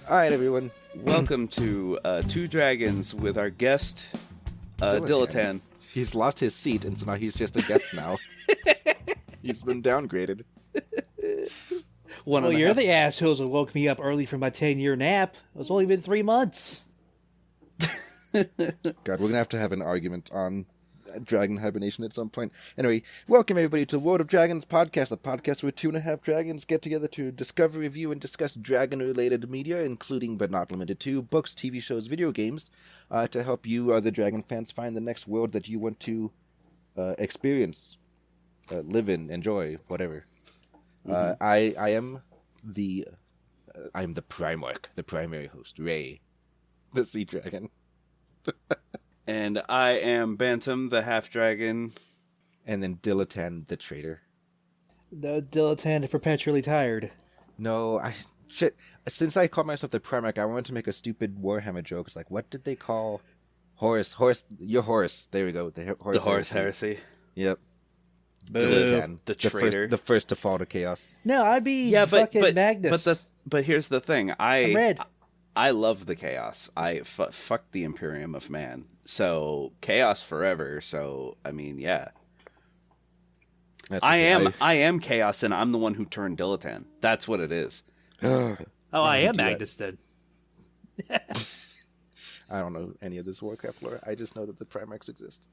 All right, everyone. Welcome to Two Dragons with our guest, Dilatan. He's lost his seat, and so now he's just a guest now. He's been downgraded. Well, you're the assholes who woke me up early from my 10-year nap. It's only been 3 months. God, we're going to have an argument on dragon hibernation at some point. Anyway, welcome everybody to World of Dragons podcast, the podcast where 2.5 dragons get together to discover, review, and discuss dragon-related media, including but not limited to books, TV shows, video games, to help you, other dragon fans, find the next world that you want to experience, live in, enjoy, whatever. I am the Primarch, the primary host, Ray, the sea dragon. And I am Bantam, the half-dragon. And then Dilatan, the traitor. The dilettante perpetually tired. No, shit. Since I called myself the Primarch, I wanted to make a stupid Warhammer joke. It's like, what did they call Horus? You're Horus. There we go. The Horus Heresy. Yep. Dilatan, the traitor. The first to fall to chaos. No, I'd be fucking Magnus. But here's the thing. I'm red. I love the chaos. Fuck the Imperium of Man. So chaos forever. So I mean, yeah. I am chaos, and I'm the one who turned Dilatan. That's what it is. I am Magnus then. I don't know any of this Warcraft lore. I just know that the Primarchs exist.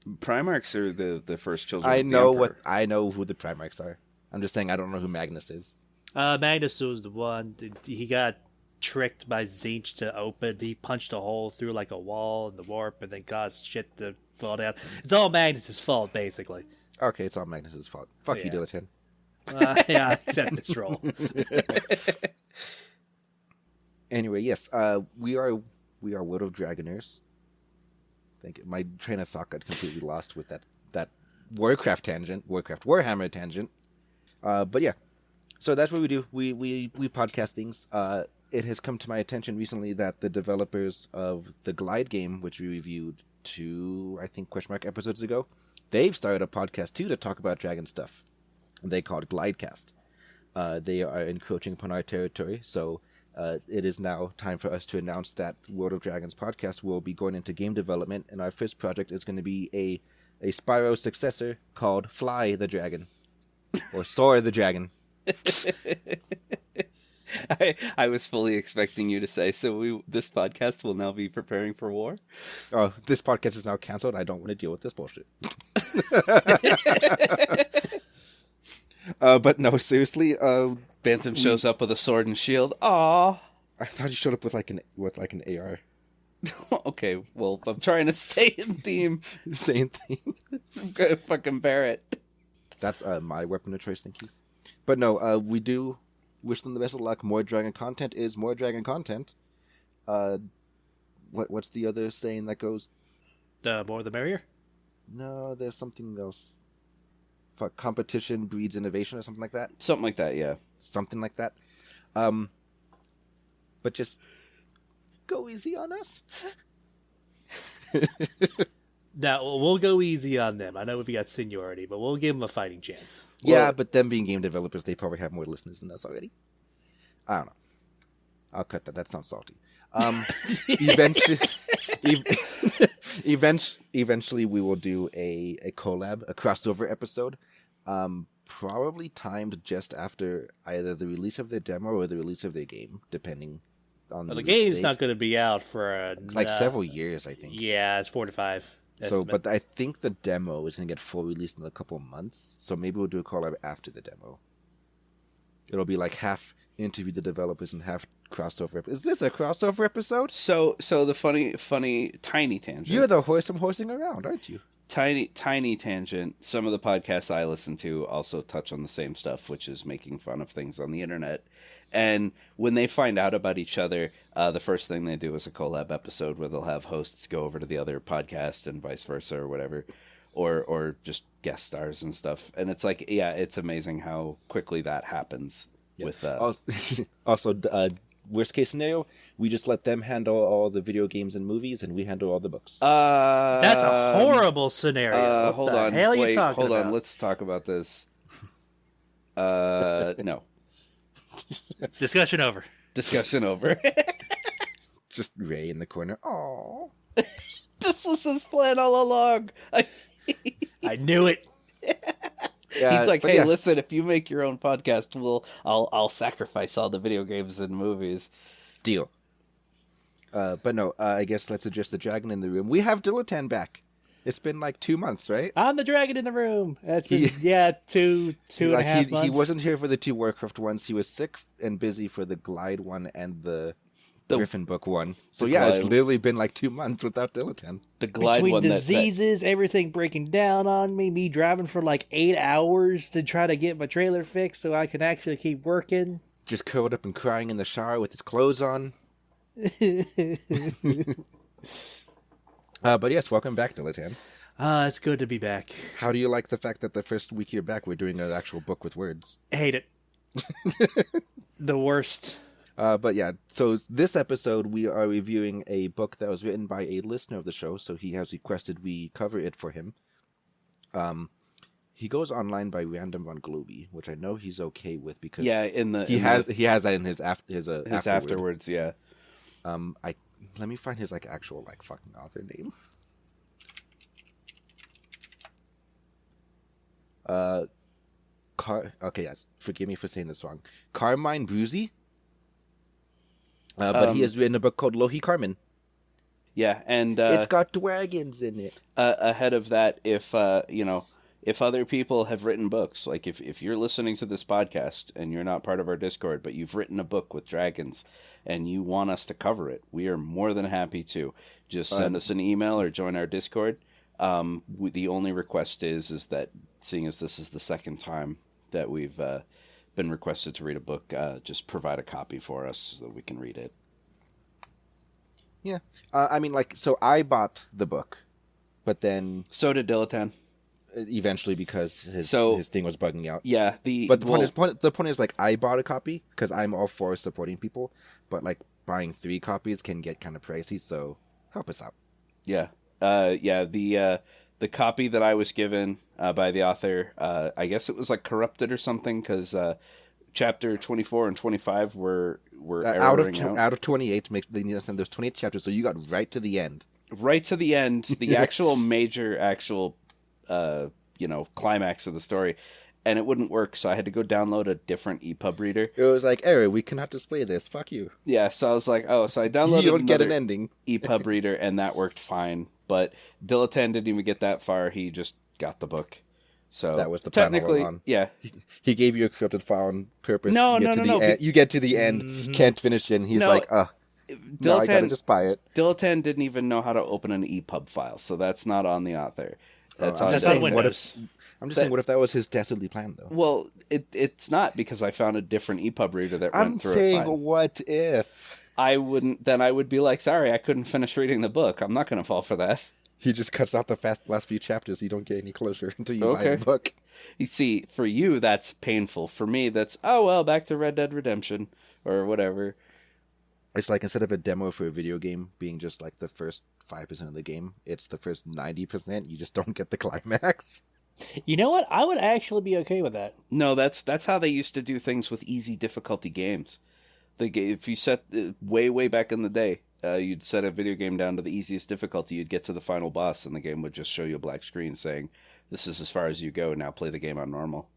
Primarchs are the first children. I know who the Primarchs are. I'm just saying I don't know who Magnus is. Magnus was the one. He got tricked by Zinch to open. He punched a hole through like a wall in the warp and then caused shit to fall down. It's all Magnus' fault, basically. Okay, it's all Magnus' fault. Fuck you, Dilatan. Yeah, except this role. Anyway, yes, we are World of Dragoners. My train of thought got completely lost with that Warhammer tangent. But yeah, so that's what we do. We podcast things. It has come to my attention recently that the developers of the Glide game, which we reviewed 2, I think, episodes ago, they've started a podcast too to talk about dragon stuff. And they call it Glidecast. They are encroaching upon our territory, so it is now time for us to announce that World of Dragons podcast will be going into game development, and our first project is going to be a Spyro successor called Fly the Dragon, or Soar the Dragon. I was fully expecting you to say, this podcast will now be preparing for war? Oh, this podcast is now canceled. I don't want to deal with this bullshit. But no, seriously. Bantam shows up with a sword and shield. Aww. I thought he showed up with like an AR. Okay, well, I'm trying to stay in theme. Stay in theme. I'm gonna fucking bear it. That's my weapon of choice, thank you. But no, we do wish them the best of luck. More dragon content is more dragon content. What's the other saying that goes? The more the merrier? No, there's something else. Fuck, competition breeds innovation or something like that. Something like that, yeah. Something like that. But just go easy on us. Now, we'll go easy on them. I know we've got seniority, but we'll give them a fighting chance. Yeah, but them being game developers, they probably have more listeners than us already. I don't know. I'll cut that. That sounds salty. Eventually, we will do a collab, a crossover episode, probably timed just after either the release of their demo or the release of their game, depending on the game's not going to be out for several years, I think. Yeah, it's 4 to 5. So, but I think the demo is going to get full released in a couple months, so maybe we'll do a collab after the demo. It'll be like half interview the developers and half crossover. Is this a crossover episode? So the funny tiny tangent. You're the horse I'm horsing around, aren't you? Tiny tangent. Some of the podcasts I listen to also touch on the same stuff, which is making fun of things on the internet. And when they find out about each other, the first thing they do is a collab episode where they'll have hosts go over to the other podcast and vice versa or whatever, or just guest stars and stuff. And it's like, yeah, it's amazing how quickly that happens. Yeah. With also, worst case scenario, we just let them handle all the video games and movies, and we handle all the books. That's a horrible scenario. Hold on. Let's talk about this. No. Discussion over. discussion over. Just Ray in the corner. Oh, This was his plan all along. I knew it. He's like, hey, listen, if you make your own podcast, I'll sacrifice all the video games and movies. Deal. But no, I guess let's address the dragon in the room. We have Dilatan back. It's been like 2 months, right? I'm the dragon in the room. That's been, two and a half months. He wasn't here for the 2 Warcraft ones. He was sick and busy for the Glide one and the Griffin book one. So yeah, it's literally been like 2 months without Dilatan. The Glide Between one diseases, everything breaking down on me driving for like 8 hours to try to get my trailer fixed so I can actually keep working. Just curled up and crying in the shower with his clothes on. But yes, welcome back, Dilatan. It's good to be back. How do you like the fact that the first week you're back, we're doing an actual book with words? Hate it. The worst. But yeah, so this episode we are reviewing a book that was written by a listener of the show, so he has requested we cover it for him. He goes online by Random Von Globy, which I know he's okay with because he has that in his afterwards. Yeah. Let me find his actual fucking author name. Forgive me for saying this wrong. Carmine Bruzi. But he has written a book called Lohikarmen. Yeah, and it's got dragons in it. Ahead of that, if other people have written books, like if you're listening to this podcast and you're not part of our Discord, but you've written a book with dragons and you want us to cover it, we are more than happy to. Just send us an email or join our Discord. The only request is that, seeing as this is the second time that we've been requested to read a book, just provide a copy for us so that we can read it. Yeah. So I bought the book, but then... So did Dilatan. Eventually, because his thing was bugging out. Yeah. The point is, I bought a copy because I'm all for supporting people, but buying 3 copies can get kind of pricey, so help us out. Yeah. The copy that I was given by the author, I guess it was corrupted or something, because chapter 24 and 25 were erroring out of 28. There's 28 chapters, so you got right to the end. Right to the end, the actual major climax of the story, and it wouldn't work, so I had to go download a different EPUB reader. It was error, we cannot display this. Fuck you. Yeah, so I was like, so I downloaded you don't get an ending. EPUB reader, and that worked fine. But Dilatan didn't even get that far. He just got the book. So that was the plan all along. Yeah. He gave you a encrypted file on purpose. No. You get to the end, can't finish it, and he's I gotta just buy it. Dilatan didn't even know how to open an EPUB file, so that's not on the author. That's on Windows. I'm just saying, what if that was his dastardly plan, though? Well, it's not, because I found a different EPUB reader that went through it fine. I'm saying, what if? I would be like, sorry, I couldn't finish reading the book. I'm not going to fall for that. He just cuts out the last few chapters so you don't get any closer until you buy the book. You see, for you, that's painful. For me, that's, back to Red Dead Redemption or whatever. It's instead of a demo for a video game being just the first 5% of the game, it's the first 90%. You just don't get the climax. You know what? I would actually be okay with that. No, that's how they used to do things with easy difficulty games. If you set way back in the day, you'd set a video game down to the easiest difficulty, you'd get to the final boss, and the game would just show you a black screen saying, "This is as far as you go. Now play the game on normal."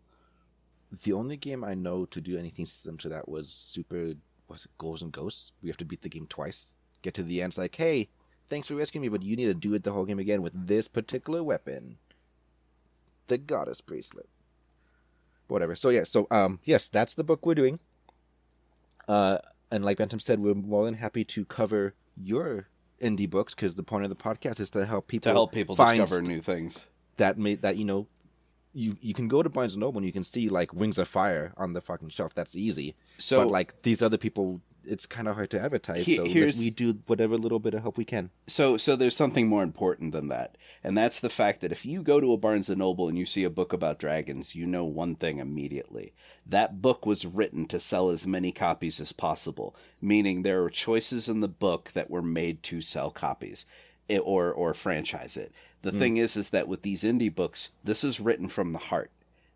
The only game I know to do anything similar to that was Ghouls and Ghosts? We have to beat the game twice. Get to the end, it's hey, thanks for rescuing me, but you need to do it the whole game again with this particular weapon. The Goddess Bracelet. Whatever. So yes, that's the book we're doing. And like Bentham said, we're more than happy to cover your indie books, because the point of the podcast is to help people discover new things. You can go to Barnes & Noble and you can see Wings of Fire on the fucking shelf. That's easy. But these other people, it's kind of hard to advertise. We do whatever little bit of help we can. So there's something more important than that. And that's the fact that if you go to a Barnes & Noble and you see a book about dragons, you know one thing immediately. That book was written to sell as many copies as possible. Meaning there are choices in the book that were made to sell copies or franchise it. The thing is that with these indie books, this is written from the heart.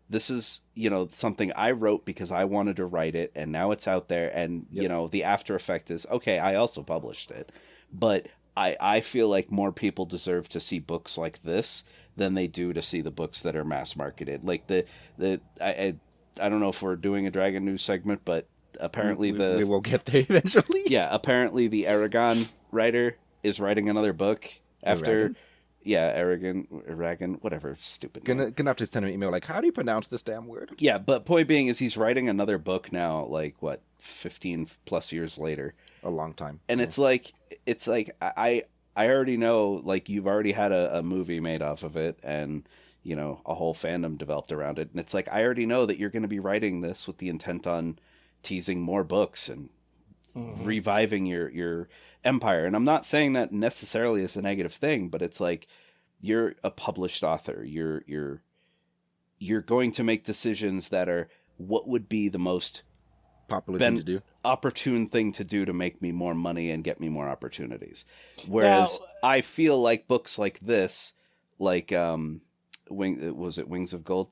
this is, something I wrote because I wanted to write it, and now it's out there, and, the after effect is, okay, I also published it. But I feel like more people deserve to see books like this than they do to see the books that are mass marketed. Like I don't know if we're doing a Dragon News segment, but apparently we will get there eventually. Yeah, apparently the Aragon writer is writing another book after... Aragon? Yeah, Aragon, whatever, stupid name. Gonna have to send him an email like, how do you pronounce this damn word? Yeah, but point being is he's writing another book now, like, 15 plus years later. A long time. And it's like I already know, like, you've already had a movie made off of it, and, a whole fandom developed around it. And it's like, I already know that you're going to be writing this with the intent on teasing more books and reviving your empire. And I'm not saying that necessarily is a negative thing, but it's like, you're a published author. You're going to make decisions that are what would be the most popular thing to do, opportune thing to do to make me more money and get me more opportunities. Whereas I feel like books like this, like was it Wings of Gold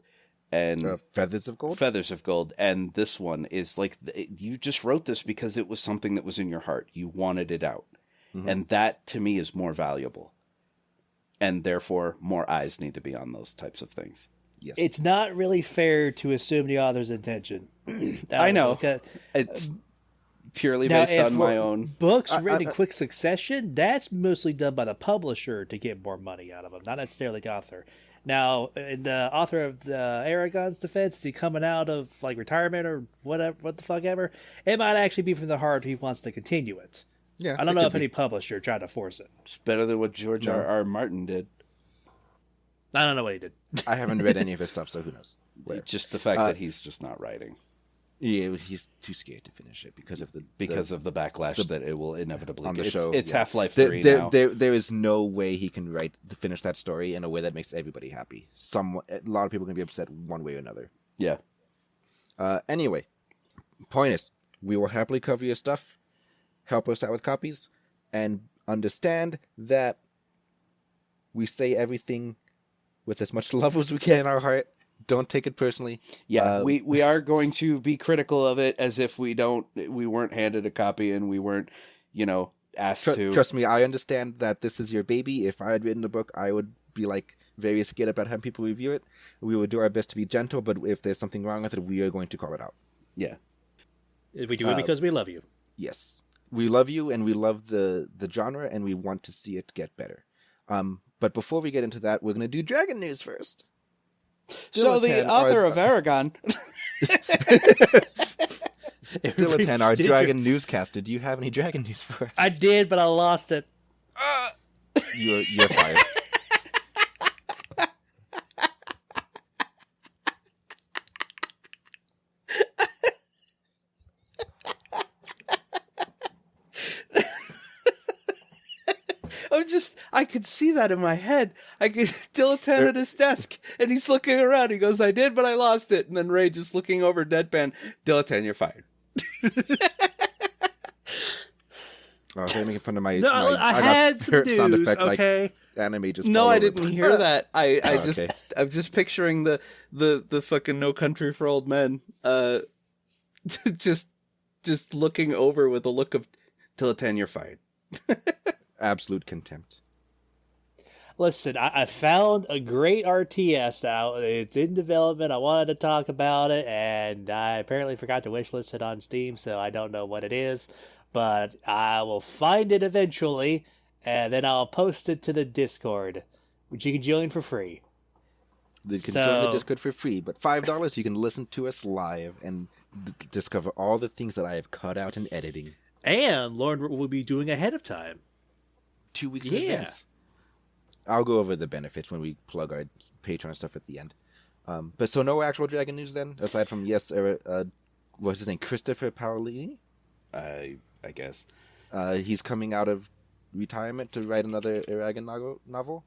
and Feathers of Gold? Feathers of Gold, and this one is like, you just wrote this because it was something that was in your heart. You wanted it out. Mm-hmm. And that to me is more valuable. And therefore more eyes need to be on those types of things. Yes. It's not really fair to assume the author's intention. I know. It's purely based on my own books written in quick succession. That's mostly done by the publisher to get more money out of them, not necessarily the author. Now, in the author of the Aragon's defense, is he coming out of like retirement or whatever, what the fuck ever? It might actually be from the heart. He wants to continue it. Yeah, I don't know if any publisher tried to force it. It's better than what George R. Martin did. I don't know what he did. I haven't read any of his stuff, so who knows? Just the fact that he's just not writing. Yeah, he's too scared to finish it because of the backlash that it will inevitably on the get. show. It's Half-Life 3 now. There is no way he can finish that story in a way that makes everybody happy. A lot of people are going to be upset one way or another. Yeah. Anyway, point is, we will happily cover your stuff, help us out with copies, and understand that we say everything with as much love as we can in our heart. Don't take it personally. Yeah, we are going to be critical of it as if we weren't handed a copy and we weren't, asked to. Trust me, I understand that this is your baby. If I had written the book, I would be like very scared about having people review it. We will do our best to be gentle, but if there's something wrong with it, we are going to call it out. Yeah. We do it because we love you. Yes. We love you and we love the genre and we want to see it get better. But before we get into that, we're going to do Dragon News first. So the author of Aragon. Dilettante, our Dragon Newscaster, do you have any Dragon News for us? I did, but I lost it. You're fired. I could see that in my head. I could Dilettante at his desk, and he's looking around. He goes, "I did, but I lost it." And then Ray just looking over deadpan. Dilettante, you're fired. Oh, they're making fun of my. I had some news. Sound effect, okay. Like anime just. No, I didn't hear that. Okay. I'm just picturing the fucking No Country for Old Men. Just looking over with a look of Dilettante, you're fired. Absolute contempt. Listen, I found a great RTS out. It's in development. I wanted to talk about it, and I apparently forgot to wishlist it on Steam, so I don't know what it is. But I will find it eventually, and then I'll post it to the Discord, which you can join for free. You can join the Discord for free, but $5 you can listen to us live and discover all the things that I have cut out in editing. And learn what we'll be doing ahead of time. 2 weeks in advance. I'll go over the benefits when we plug our Patreon stuff at the end. But so no actual Dragon News then, aside from what's his name, Christopher Paolini? I guess. He's coming out of retirement to write another Aragon novel.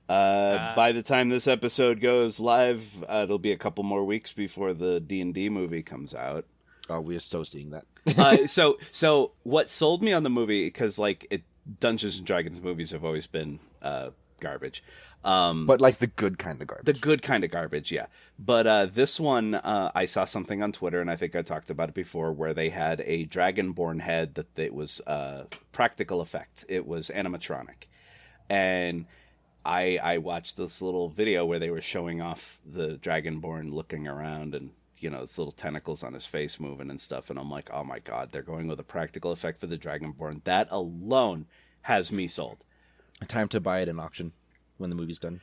By the time this episode goes live, it'll be a couple more weeks before the D&D movie comes out. Oh, we're so seeing that. So what sold me on the movie, because Dungeons and Dragons movies have always been garbage. But like the good kind of garbage. The good kind of garbage, yeah. But this one, I saw something on Twitter, and I think I talked about it before, where they had a dragonborn head that it was practical effect. It was animatronic. And I watched this little video where they were showing off the dragonborn looking around and, his little tentacles on his face moving and stuff. And I'm like, oh my God, they're going with a practical effect for the dragonborn. That alone has me sold. Time to buy it in auction. When the movie's done,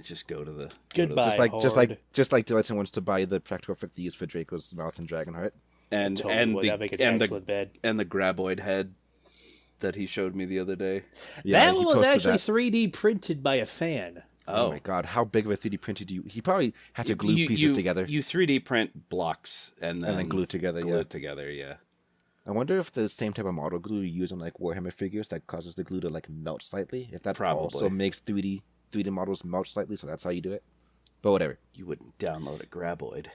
just go to the goodbye. Just like Dylan wants to buy the practical effect they use for Draco's mouth and Dragonheart, and totally and would. the That'd make an and excellent the bed. and the graboid head that he showed me the other day. Yeah, that one was actually 3D printed by a fan. Oh my God, how big of a 3D printer do you? He probably had to glue pieces together. You 3D print blocks and then glue together. It together, yeah. I wonder if the same type of model glue you use on like Warhammer figures that causes the glue to like melt slightly. If that also makes 3D models melt slightly, so that's how you do it. But whatever. You wouldn't download a graboid.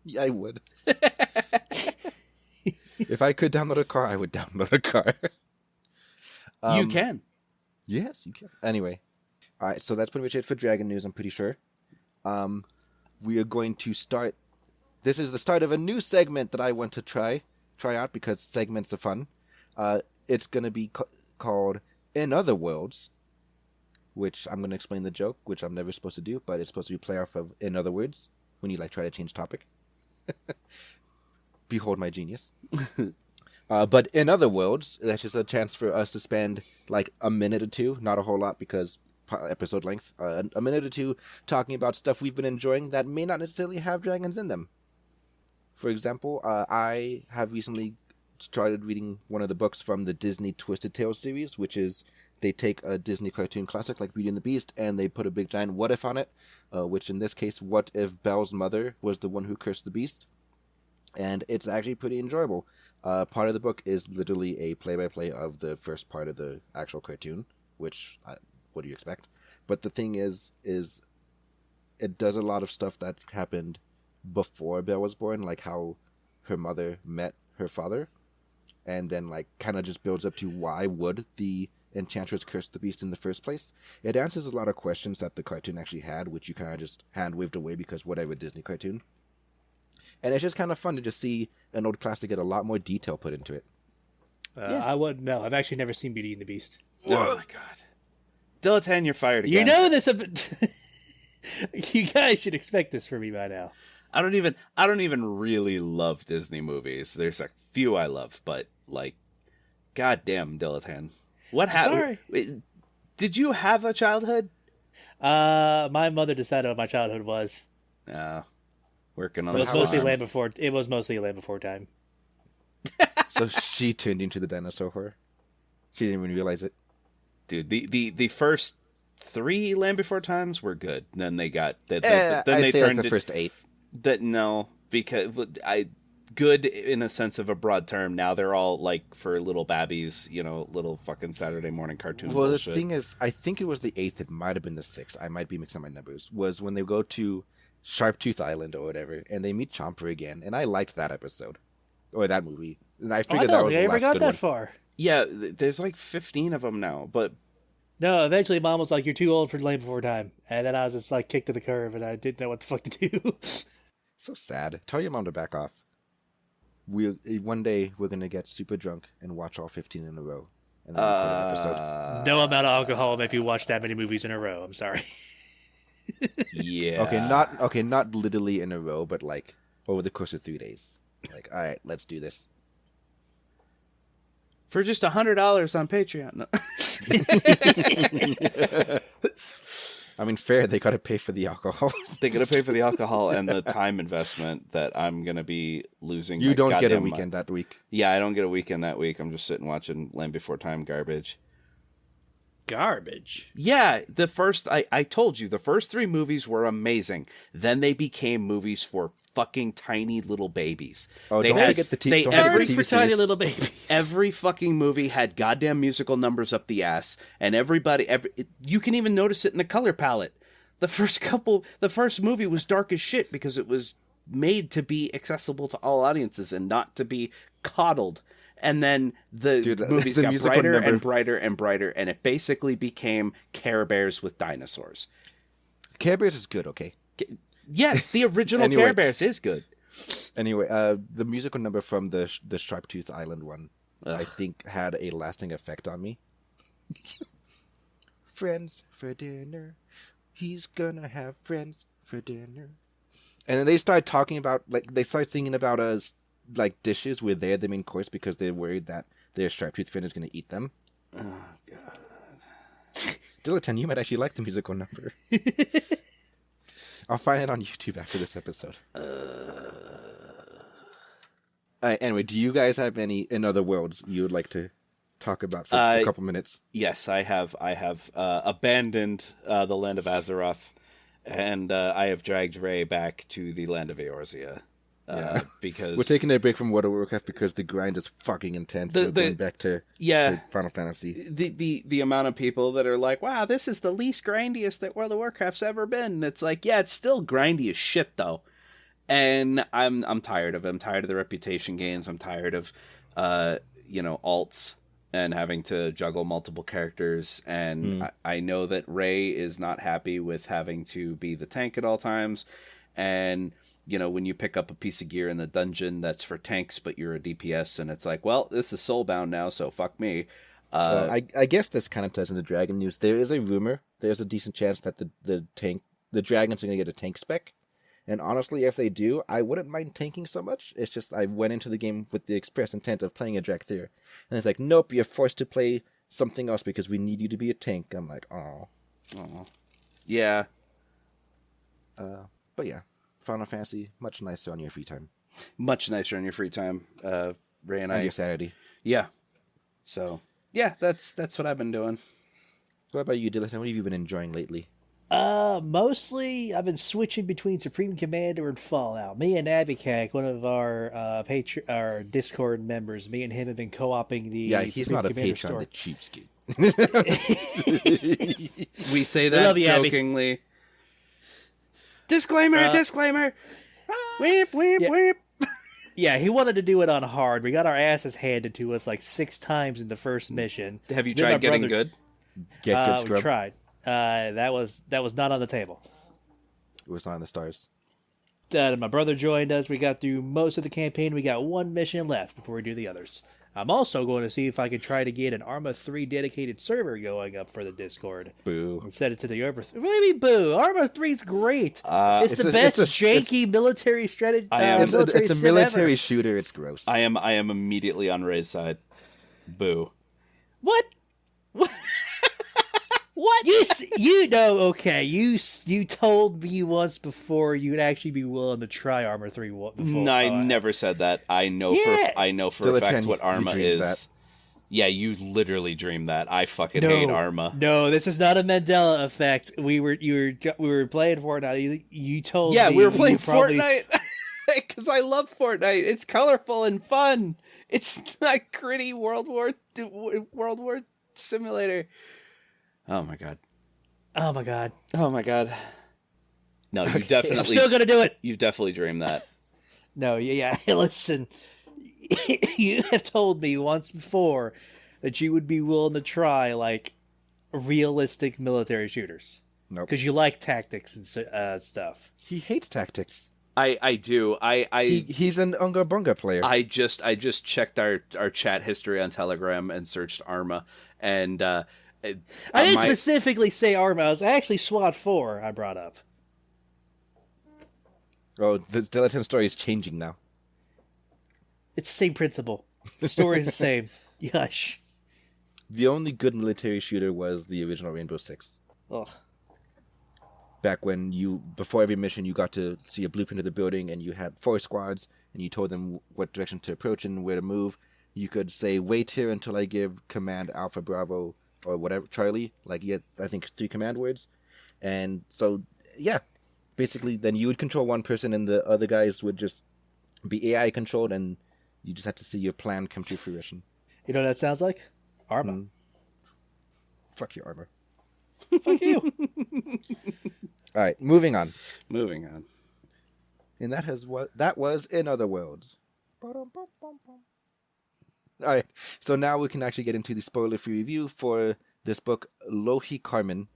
Yeah, I would. If I could download a car, I would download a car. You can. Yes, you can. Anyway. All right, so that's pretty much it for Dragon News, I'm pretty sure. We are going to start... This is the start of a new segment that I want to try out because segments are fun. It's going to be called In Other Worlds, which I'm going to explain the joke, which I'm never supposed to do, but it's supposed to be play off of In Other Words when you try to change topic. Behold my genius. But In Other Worlds, that's just a chance for us to spend like a minute or two, not a whole lot because episode length, a minute or two talking about stuff we've been enjoying that may not necessarily have dragons in them. For example, I have recently started reading one of the books from the Disney Twisted Tales series, which is they take a Disney cartoon classic like Beauty and the Beast and they put a big giant what if on it, which in this case, what if Belle's mother was the one who cursed the beast? And it's actually pretty enjoyable. Part of the book is literally a play-by-play of the first part of the actual cartoon, which, what do you expect? But the thing is it does a lot of stuff that happened before Belle was born, like how her mother met her father, and then like kind of just builds up to why would the Enchantress curse the beast in the first place. It answers a lot of questions that the cartoon actually had, which you kind of just hand-waved away because whatever, Disney cartoon. And it's just kind of fun to just see an old classic get a lot more detail put into it. I wouldn't know. I've actually never seen Beauty and the Beast. Oh my God. Dilettante, you're fired again. You know this. You guys should expect this from me by now. I don't even really love Disney movies. There's a few I love, but like, goddamn, Dilettante. What happened? Sorry. Did you have a childhood? My mother decided what my childhood was. Working on it. Was mostly Land Before. It was mostly Land Before Time. So she turned into the dinosaur horror. She didn't even realize it. Dude, the first 3 Land Before Times were good. Then they got then I'd they say turned like the first 8. That no, because good in a sense of a broad term. Now they're all like for little babbies, little fucking Saturday morning cartoon. Well, bullshit. The thing is, I think it was the 8th. It might have been the 6th. I might be mixing up my numbers. Was when they go to Sharptooth Island or whatever, and they meet Chomper again, and I liked that episode or that movie. And I figured that was the last ever got good that one. far. Yeah, there's like 15 of them now, but no. Eventually, Mom was like, "You're too old for Land Before Time," and then I was just like kicked to the curb, and I didn't know what the fuck to do. So sad. Tell your mom to back off. One day we're gonna get super drunk and watch all 15 in a row, and then record an episode. No amount of alcohol will make you watch that many movies in a row. I'm sorry. Yeah. Okay, not literally in a row, but like over the course of 3 days. Like, all right, let's do this. For just $100 on Patreon. No. I mean, fair. They got to pay for the alcohol. They got to pay for the alcohol and the time investment that I'm going to be losing. You don't get a weekend that week. Yeah, I don't get a weekend that week. I'm just sitting watching Land Before Time garbage. Garbage. Yeah, I told you, the first 3 movies were amazing. Then they became movies for fucking tiny little babies. Oh, don't forget the TV for series. tiny little babies. Every fucking movie had goddamn musical numbers up the ass, and you can even notice it in the color palette. The first movie was dark as shit because it was made to be accessible to all audiences and not to be coddled And then the Dude, movies the got musical brighter number. and brighter and brighter, and it basically became Care Bears with dinosaurs. Care Bears is good, okay? Yes, the original Anyway. Care Bears is good. Anyway, the musical number from the Sharptooth Island one, I think, had a lasting effect on me. Friends for dinner. He's gonna have friends for dinner. And then they start talking about, like, they start singing about like dishes where they're the main course because they're worried that their sharptooth friend is going to eat them. Oh, God. Dilettante, you might actually like the musical number. I'll find it on YouTube after this episode. Anyway, do you guys have any in other worlds you would like to talk about for a couple minutes? Yes, I have abandoned the land of Azeroth, and I have dragged Ray back to the land of Eorzea. Because we're taking a break from World of Warcraft because the grind is fucking intense. We're going back to Final Fantasy. The amount of people that are like, wow, this is the least grindiest that World of Warcraft's ever been. It's like, yeah, it's still grindy as shit though. And I'm tired of it. I'm tired of the reputation games. I'm tired of alts and having to juggle multiple characters. And I know that Ray is not happy with having to be the tank at all times. And when you pick up a piece of gear in the dungeon that's for tanks, but you're a DPS, and it's like, well, this is soulbound now, so fuck me. I guess this kind of ties into Dragon news. There is a rumor. There's a decent chance that the dragons are going to get a tank spec. And honestly, if they do, I wouldn't mind tanking so much. It's just I went into the game with the express intent of playing a Drakthir. And it's like, nope, you're forced to play something else because we need you to be a tank. I'm like, oh. Yeah. But yeah. Final Fantasy, much nicer on your free time. Much nicer on your free time, Ray and I. And your Saturday. Yeah. So, yeah, that's what I've been doing. What about you, Dylan? What have you been enjoying lately? Mostly I've been switching between Supreme Commander and Fallout. Me and Abhikak, one of our our Discord members, me and him have been co-oping the he's Supreme not a Commander patron, store. the cheapskate. We say love that you, Abby. jokingly. Disclaimer! Weep, weep, yeah. weep. Yeah, he wanted to do it on hard. We got our asses handed to us like 6 times in the first mission. Have you Then tried my getting brother- good? Get good scrub. We tried. That was not on the table. It was not on the stars. My brother joined us. We got through most of the campaign. We got 1 mission left before we do the others. I'm also going to see if I can try to get an Arma 3 dedicated server going up for the Discord. Boo. And set it to the over. What do you mean, boo? Arma 3 is great. It's the it's best a- janky military strategy. It's a sim military ever. shooter. It's gross. I am immediately on Ray's side. Boo. What? What? You know, okay, you told me once before you'd actually be willing to try Armor 3 before. No, I never said that. I know for a fact what Arma dreamed is. that. Yeah, you literally dreamed that. I fucking hate Arma. No, this is not a Mandela effect. We were playing Fortnite. You told me. Yeah, we were you playing probably... Fortnite because I love Fortnite. It's colorful and fun. It's not gritty World War simulator. Oh my god. Oh my god. Oh my god. No, you definitely. I'm still gonna do it. You've definitely dreamed that. No, yeah. Listen, you have told me once before that you would be willing to try like realistic military shooters. Nope. Because you like tactics and stuff. He hates tactics. I do. He's an Unga Bunga player. I just checked our chat history on Telegram and searched Arma, and I didn't specifically say Arma. It was actually SWAT 4 I brought up. Oh, the Dilettante story is changing now. It's the same principle. The story is the same. Yush. The only good military shooter was the original Rainbow Six. Ugh. Back when before every mission, you got to see a blueprint of the building, and you had 4 squads, and you told them what direction to approach and where to move. You could say, wait here until I give command Alpha Bravo or whatever, Charlie. Like, you had, I think, 3 command words. And so, yeah. Basically, then you would control one person, and the other guys would just be AI controlled, and you just have to see your plan come to fruition. You know what that sounds like? Arma. Fuck your armor. Fuck you. All right, moving on. And that was In Other Worlds. All right. So now we can actually get into the spoiler-free review for this book, Lohikarmen,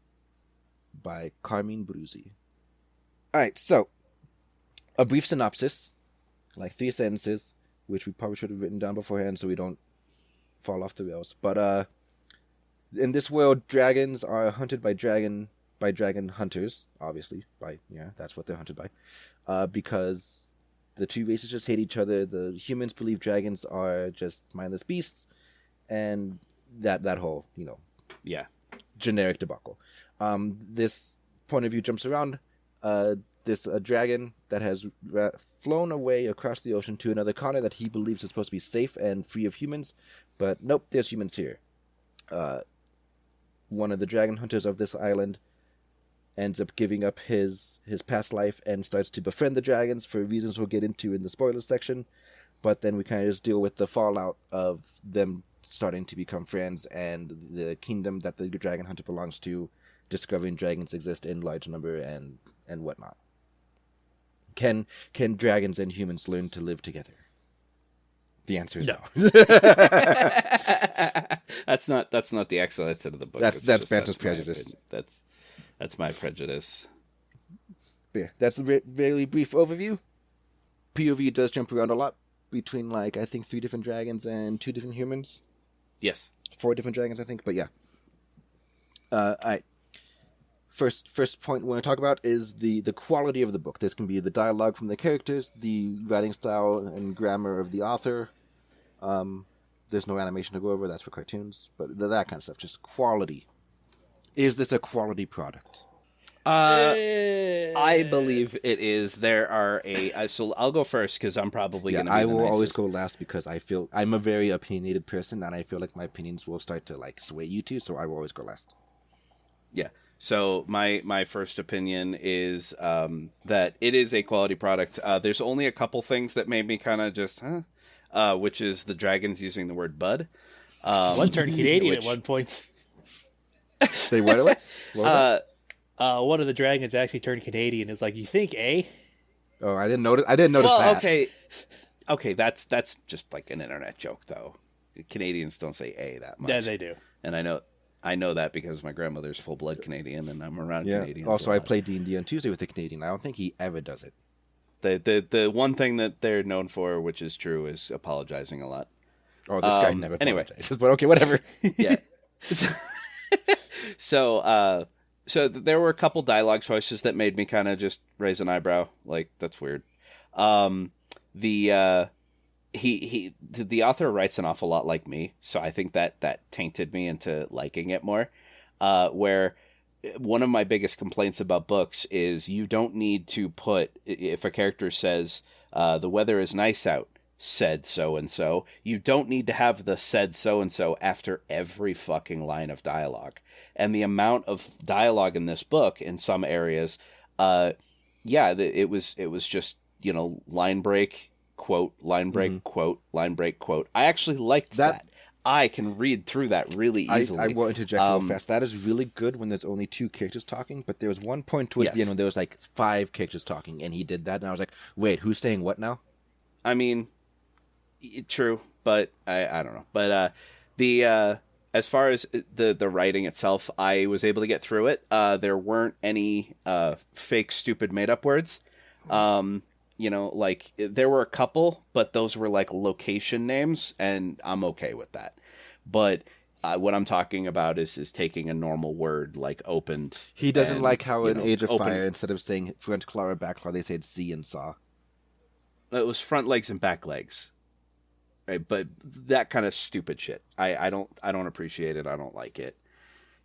by Carmine Bruzi. All right. So, a brief synopsis, like 3 sentences, which we probably should have written down beforehand so we don't fall off the rails. But in this world, dragons are hunted by dragon hunters. Obviously, that's what they're hunted by. Because the two races just hate each other. The humans believe dragons are just mindless beasts, and that whole generic debacle. This point of view jumps around. This a dragon that has flown away across the ocean to another continent that he believes is supposed to be safe and free of humans, but nope, there's humans here. One of the dragon hunters of this island ends up giving up his past life and starts to befriend the dragons for reasons we'll get into in the spoilers section. But then we kind of just deal with the fallout of them starting to become friends and the kingdom that the dragon hunter belongs to, discovering dragons exist in large number and whatnot. Can dragons and humans learn to live together? The answer is no. That's not the actual answer to the book. That's Banter's prejudice. That's my prejudice. But yeah, that's a very brief overview. POV does jump around a lot between, I think 3 different dragons and 2 different humans. Yes. 4 different dragons, I think, but yeah. All right. First point we want to talk about is the quality of the book. This can be the dialogue from the characters, the writing style and grammar of the author. There's no animation to go over, that's for cartoons, but that kind of stuff, just quality. Is this a quality product? I believe it is. There are so I'll go first because I'm probably going to be I the will nicest. always go last because I feel I'm a very opinionated person and I feel like my opinions will start to sway you two, so I will always go last. Yeah. So my first opinion is that it is a quality product. There's only a couple things that made me kind of just, which is the dragons using the word bud. One turned Canadian at one point. Say what was that? One of the dragons actually turned Canadian. It's like, you think, eh? Oh, I didn't notice that. Okay, that's just like an internet joke, though. Canadians don't say "a" that much. Yeah, they do. And I know that because my grandmother's full blood Canadian, and I'm around Canadians. Also, I played D&D on Tuesday with a Canadian. I don't think he ever does it. The one thing that they're known for, which is true, is apologizing a lot. Oh, this guy never apologizes. But okay, whatever. Yeah. So there were a couple dialogue choices that made me kind of just raise an eyebrow. Like, that's weird. The author writes an awful lot like me, so I think that tainted me into liking it more. Where one of my biggest complaints about books is you don't need to put, if a character says, the weather is nice out, said so-and-so, you don't need to have the said so-and-so after every fucking line of dialogue. And the amount of dialogue in this book, in some areas, it was just, line break, quote, line break, quote, line break, quote. I actually liked that. I can read through that really easily. I will interject real fast. That is really good when there's only 2 characters talking, but there was one point towards the end when there was 5 characters talking, and he did that, and I was like, wait, who's saying what now? I mean, true, but I don't know. But as far as the writing itself, I was able to get through it. There weren't any fake, stupid, made-up words. There were a couple, but those were location names, and I'm okay with that. But what I'm talking about is taking a normal word like opened. He doesn't like how in Age of Fire, instead of saying front claw or back claw, they said see and saw. It was front legs and back legs. Right? But that kind of stupid shit. I don't appreciate it. I don't like it.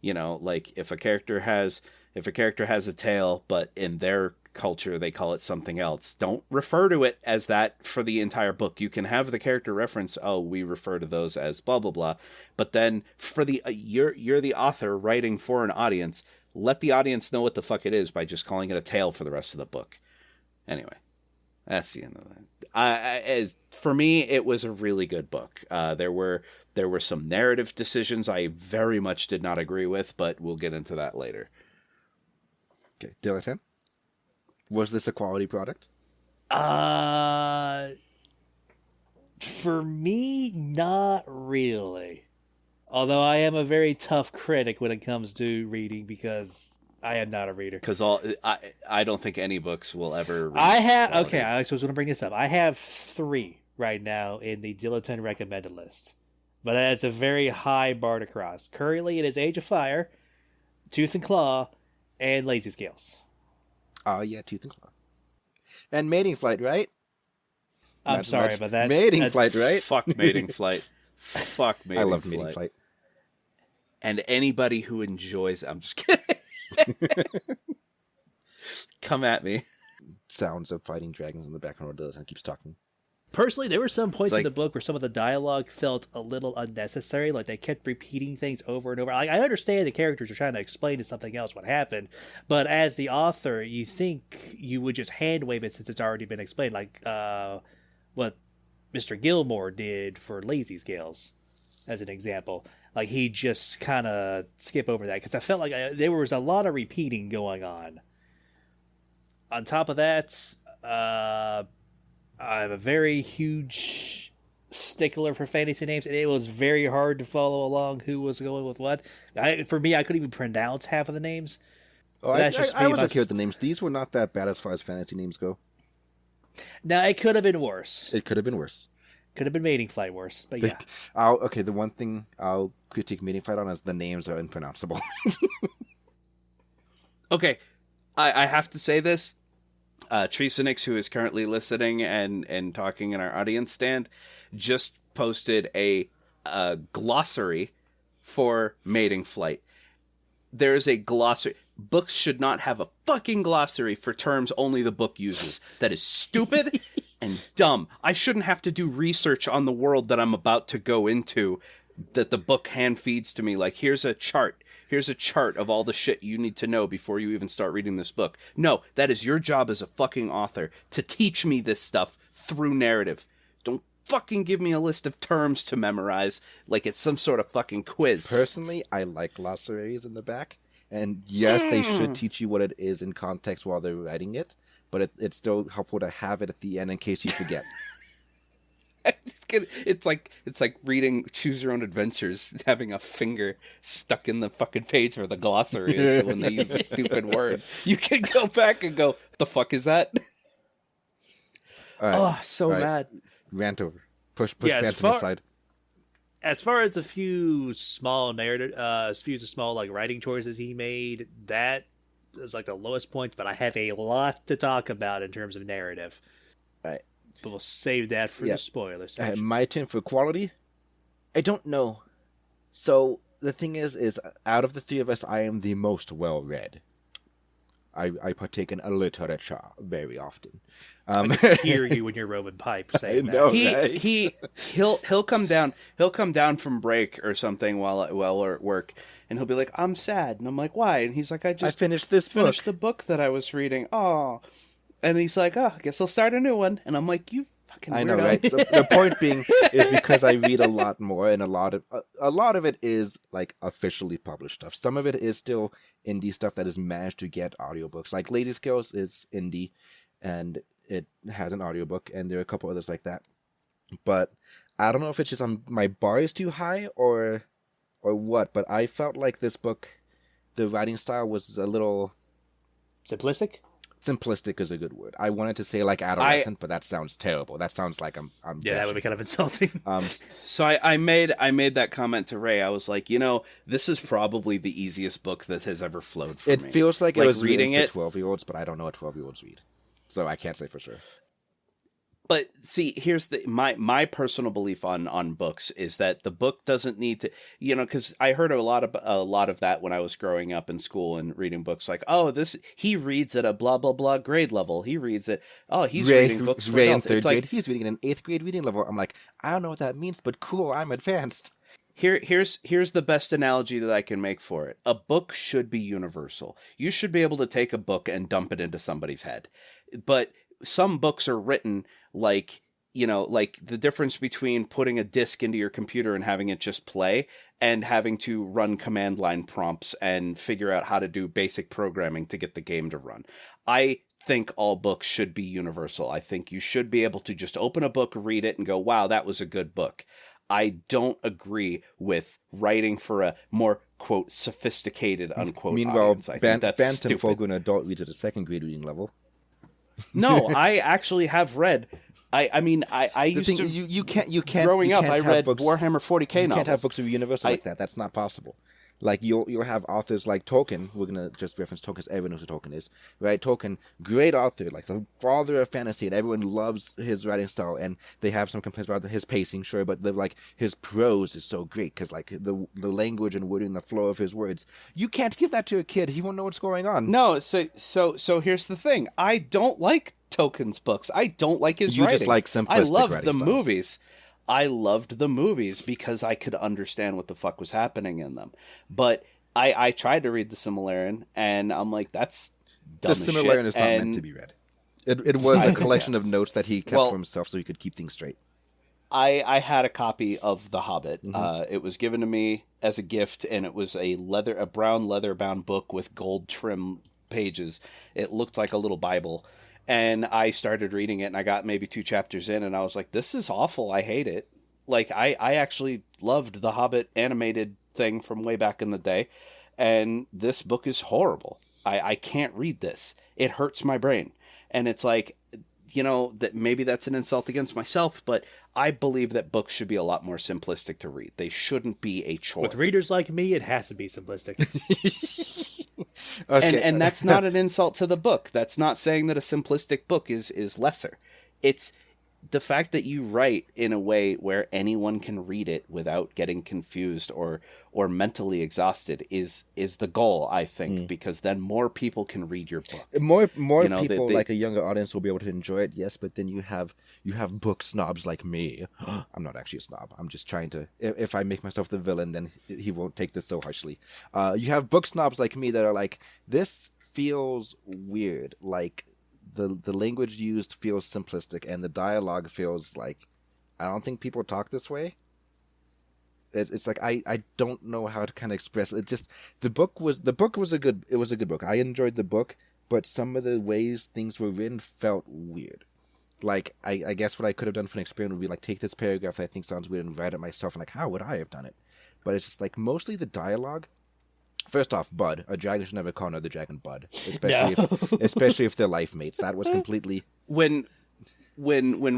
If a character has a tail, but in their culture they call it something else, don't refer to it as that for the entire book. You can have the character reference, we refer to those as blah blah blah, but then for the you're the author writing for an audience, let the audience know what the fuck it is by just calling it a tail for the rest of the book. Anyway, that's the end of that. For me, it was a really good book. There were some narrative decisions I very much did not agree with, but we'll get into that later. Okay, Dilathan? Was this a quality product? For me, not really. Although I am a very tough critic when it comes to reading because I am not a reader. Because I don't think any books will ever reach I have quality. okay. I was going to bring this up. I have 3 right now in the Dilettante recommended list, but that's a very high bar to cross. Currently, it is Age of Fire, Tooth and Claw, and Lazy Scales. Oh, yeah, Tooth and Claw. And Mating Flight, right? I'm Not sorry much. about that. Mating Flight, right? Fuck Mating Flight. Fuck Mating Flight. I love Mating Flight. And anybody who enjoys... I'm just kidding. Come at me. Sounds of fighting dragons in the background and keeps talking. Personally, there were some points It's in the book where some of the dialogue felt a little unnecessary. Like they kept repeating things over and over. Like I understand the characters are trying to explain to something else what happened, but as the author, you think you would just hand wave it since it's already been explained. Like what Mr. Gilmore did for Lazy Scales, as an example. Like he just kind of skip over that because I felt like there was a lot of repeating going on. On top of that, I'm a very huge stickler for fantasy names, and it was very hard to follow along who was going with what. For me, I couldn't even pronounce half of the names. Oh, I was okay with the names. These were not that bad as far as fantasy names go. Now, it could have been worse. It could have been worse. Could have been Mating Flight worse, but yeah. The one thing I'll critique Mating Flight on is the names are unpronounceable. Okay, I have to say this. Treesonix, who is currently listening and talking in our audience stand, just posted a glossary for Mating Flight. There's a glossary. Books should not have a fucking glossary for terms only the book uses. That is stupid and dumb. I shouldn't have to do research on the world that I'm about to go into that the book hand feeds to me. Like, here's a chart. Here's a chart of all the shit you need to know before you even start reading this book. No, that is your job as a fucking author, to teach me this stuff through narrative. Don't fucking give me a list of terms to memorize like it's some sort of fucking quiz. Personally, I like glossaries in the back. And yes, they should teach you what it is in context while they're writing it, but it's still helpful to have it at the end in case you forget. It's like reading Choose Your Own Adventures, having a finger stuck in the fucking page where the glossary is, so when they use a stupid word, you can go back and go, "What the fuck is that?" Right. Mad. Rant over. Push Bant to the side. As far as a few small narrative, small like writing choices he made, that is like the lowest point. But I have a lot to talk about in terms of narrative. Right. But we'll save that for the spoiler section. My turn for quality? I don't know. So, the thing is out of the 3 of us, I am the most well-read. I partake in literature very often. I can hear you when you're Roman Pipe saying that. He'll come down from break or something while we're at work, and he'll be like, "I'm sad," and I'm like, "Why?" And he's like, "I finished the book that I was reading." Oh, and he's like, "Oh, I guess I'll start a new one," and I'm like, "You fucking weirdo." I know, right? So the point being is because I read a lot more, and a lot of it is like officially published stuff. Some of it is still indie stuff that has managed to get audiobooks. Like Lazy Scales is indie, and it has an audiobook, and there are a couple others like that. But I don't know if it's just my bar is too high or what. But I felt like this book, the writing style was a little simplistic. Simplistic is a good word. I wanted to say like adolescent, but that sounds terrible. That sounds like I'm that would be kind of insulting. So I made that comment to Ray. I was like, this is probably the easiest book that has ever flowed for me. It feels like it was reading it for 12-year-olds, but I don't know what 12-year-olds read, so I can't say for sure. But see, here's my personal belief on books is that the book doesn't need to, because I heard a lot of that when I was growing up in school and reading books like, oh, he reads at a blah blah blah grade level. He reads it. Oh, he's reading books for Ray in adults. 3rd grade. He's reading at an 8th grade reading level. I'm like, I don't know what that means, but cool. I'm advanced. Here's the best analogy that I can make for it. A book should be universal. You should be able to take a book and dump it into somebody's head, but some books are written like the difference between putting a disc into your computer and having it just play and having to run command line prompts and figure out how to do basic programming to get the game to run. I think all books should be universal. I think you should be able to just open a book, read it, and go, wow, that was a good book. I don't agree with writing for a more, quote, sophisticated, unquote, Meanwhile, audience. I think that's Bantam stupid. for an adult reads at a second grade reading level. No, I actually have read. I mean, I used to. You can't. Growing you up, can't I have read books, Warhammer 40K you novels. can't have books that are universal like that. That's not possible. Like you'll have authors like Tolkien. We're gonna just reference Tolkien because everyone knows who Tolkien is, right? Tolkien, great author, like the father of fantasy, and everyone loves his writing style. And they have some complaints about his pacing, sure, but his prose is so great because like the language and wording, the flow of his words. You can't give that to a kid; he won't know what's going on. No, so here's the thing. I don't like Tolkien's books. I don't like his writing. You just like simplistic I loved writing the styles. movies. I loved the movies because I could understand what the fuck was happening in them. But I tried to read the Silmarillion, and I'm like, that's dumb The as shit. Silmarillion is not meant to be read. It was a collection of notes that he kept for himself so he could keep things straight. I had a copy of The Hobbit. It was given to me as a gift, and it was a brown leather-bound book with gold trim pages. It looked like a little Bible. And I started reading it, and I got maybe 2 chapters in, and I was like, this is awful. I hate it. Like, I actually loved the Hobbit animated thing from way back in the day, and this book is horrible. I can't read this. It hurts my brain. And it's like, you know, that maybe that's an insult against myself, but I believe that books should be a lot more simplistic to read. They shouldn't be a chore. With readers like me, it has to be simplistic. Okay. And that's not an insult to the book. That's not saying that a simplistic book is lesser. It's the fact that you write in a way where anyone can read it without getting confused or mentally exhausted is the goal, I think, because then more people can read your book. More You know, people, they- like a younger audience, will be able to enjoy it. Yes, but then you have book snobs like me. I'm not actually a snob. I'm just trying to. If I make myself the villain, then he won't take this so harshly. You have book snobs like me that are like, this feels weird. Like the language used feels simplistic, and the dialogue feels like, I don't think people talk this way. It's like I don't know how to kind of express it. Just the book was a good book. I enjoyed the book, but some of the ways things were written felt weird. Like I guess what I could have done for an experiment would be like take this paragraph that I think sounds weird and write it myself, and like how would I have done it? But it's just like mostly the dialogue. First off, Bud. A dragon should never call another dragon Bud, especially if they're life mates. That was completely. When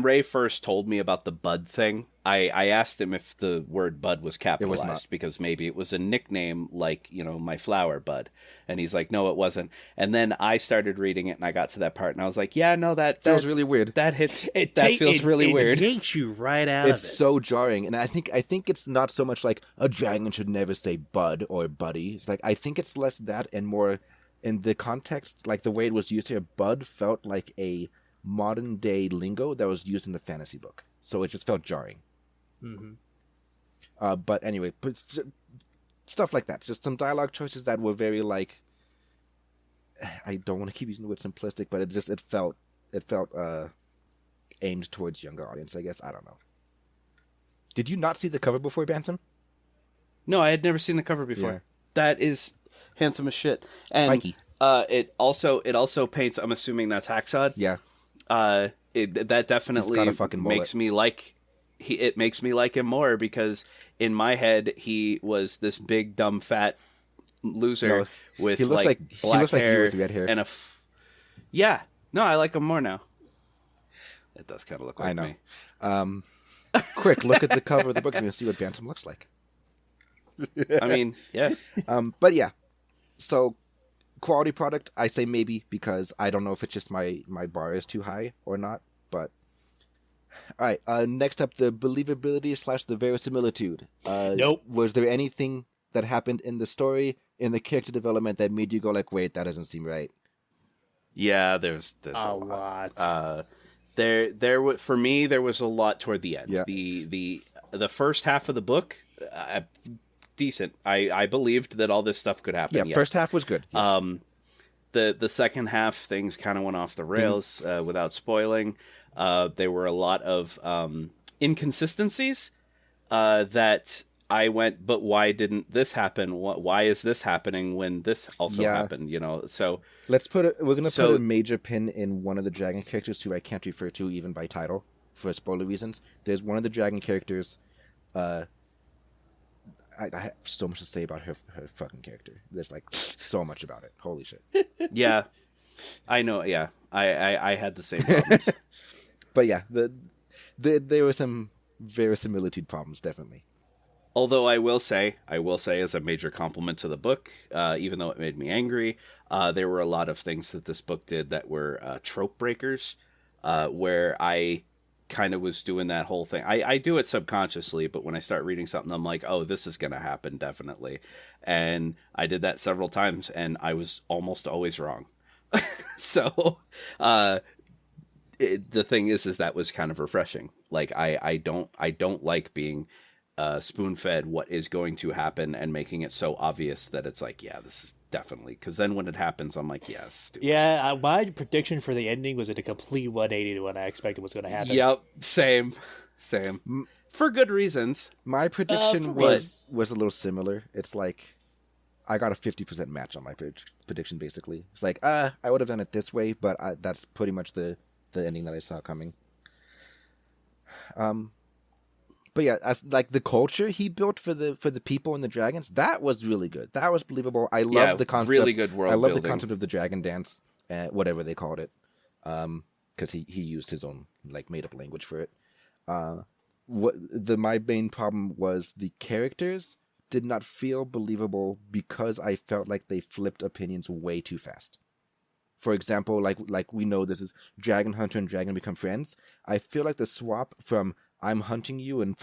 Ray first told me about the Bud thing, I asked him if the word Bud was capitalized not. because maybe it was a nickname like, you know, my flower Bud. And he's like, no, it wasn't. And then I started reading it and I got to that part and I was like, yeah, no, that feels really weird. That hits. That feels really weird. It yanks you right out of it. It's so jarring, and I think it's not so much like a dragon should never say bud or buddy. It's like I think it's less that and more in the context, like the way it was used here. Bud felt like a modern day lingo that was used in the fantasy book, so it just felt jarring. But anyway, stuff like that. Just some dialogue choices that were very like. I don't want to keep using the word simplistic, but it felt aimed towards younger audience. I guess I don't know. Did you not see the cover before, Bantam? No, I had never seen the cover before. Yeah. That is handsome as shit. And Spiky. it also paints. I'm assuming that's Haxod. Yeah. That definitely He's got a fucking mullet. makes me like. It makes me like him more because in my head he was this big dumb fat loser with he looks like black he looks like you hair with red hair. and yeah. No, I like him more now. It does kind of look like I know. me. Quick, look at the cover of the book and you'll see what Bantam looks like. I mean, yeah. But yeah, so quality product, I say maybe because I don't know if it's just my bar is too high or not. But all right, next up, the believability / the verisimilitude. Nope. Was there anything that happened in the story, in the character development, that made you go like, wait, that doesn't seem right? Yeah, there's a lot. For me there was a lot toward the end. Yeah. The first half of the book, decent. I believed that all this stuff could happen. Yeah, yes. first half was good. Yes. The second half, things kind of went off the rails without spoiling. There were a lot of inconsistencies that I went, but why didn't this happen? Why is this happening when this also happened? So we're gonna put a major pin in one of the dragon characters who I can't refer to even by title for spoiler reasons. There's one of the dragon characters. I have so much to say about her fucking character. There's like so much about it. Holy shit. Yeah, I know. Yeah, I had the same problems. But yeah, there were some verisimilitude problems, definitely. Although I will say as a major compliment to the book, even though it made me angry, there were a lot of things that this book did that were trope breakers, where I kind of was doing that whole thing. I do it subconsciously, but when I start reading something, I'm like, oh, this is going to happen, definitely. And I did that several times, and I was almost always wrong. So the thing is that was kind of refreshing. Like, I don't like being spoon-fed what is going to happen and making it so obvious that it's like, yeah, this is definitely, because then when it happens, I'm like, yeah, stupid. Yeah, my prediction for the ending was at a complete 180 to what I expected was going to happen. Yep, same, for good reasons. My prediction was a little similar. It's like I got a 50% match on my prediction. Basically, it's like I would have done it this way, but that's pretty much the ending that I saw coming. But yeah, like the culture he built for the people and the dragons, that was really good. That was believable. I love the concept. Really good world building. I love the concept of the dragon dance, whatever they called it, because he used his own like made up language for it. My main problem was the characters did not feel believable because I felt like they flipped opinions way too fast. For example, like we know this is Dragon Hunter and Dragon become friends. I feel like the swap from I'm hunting you and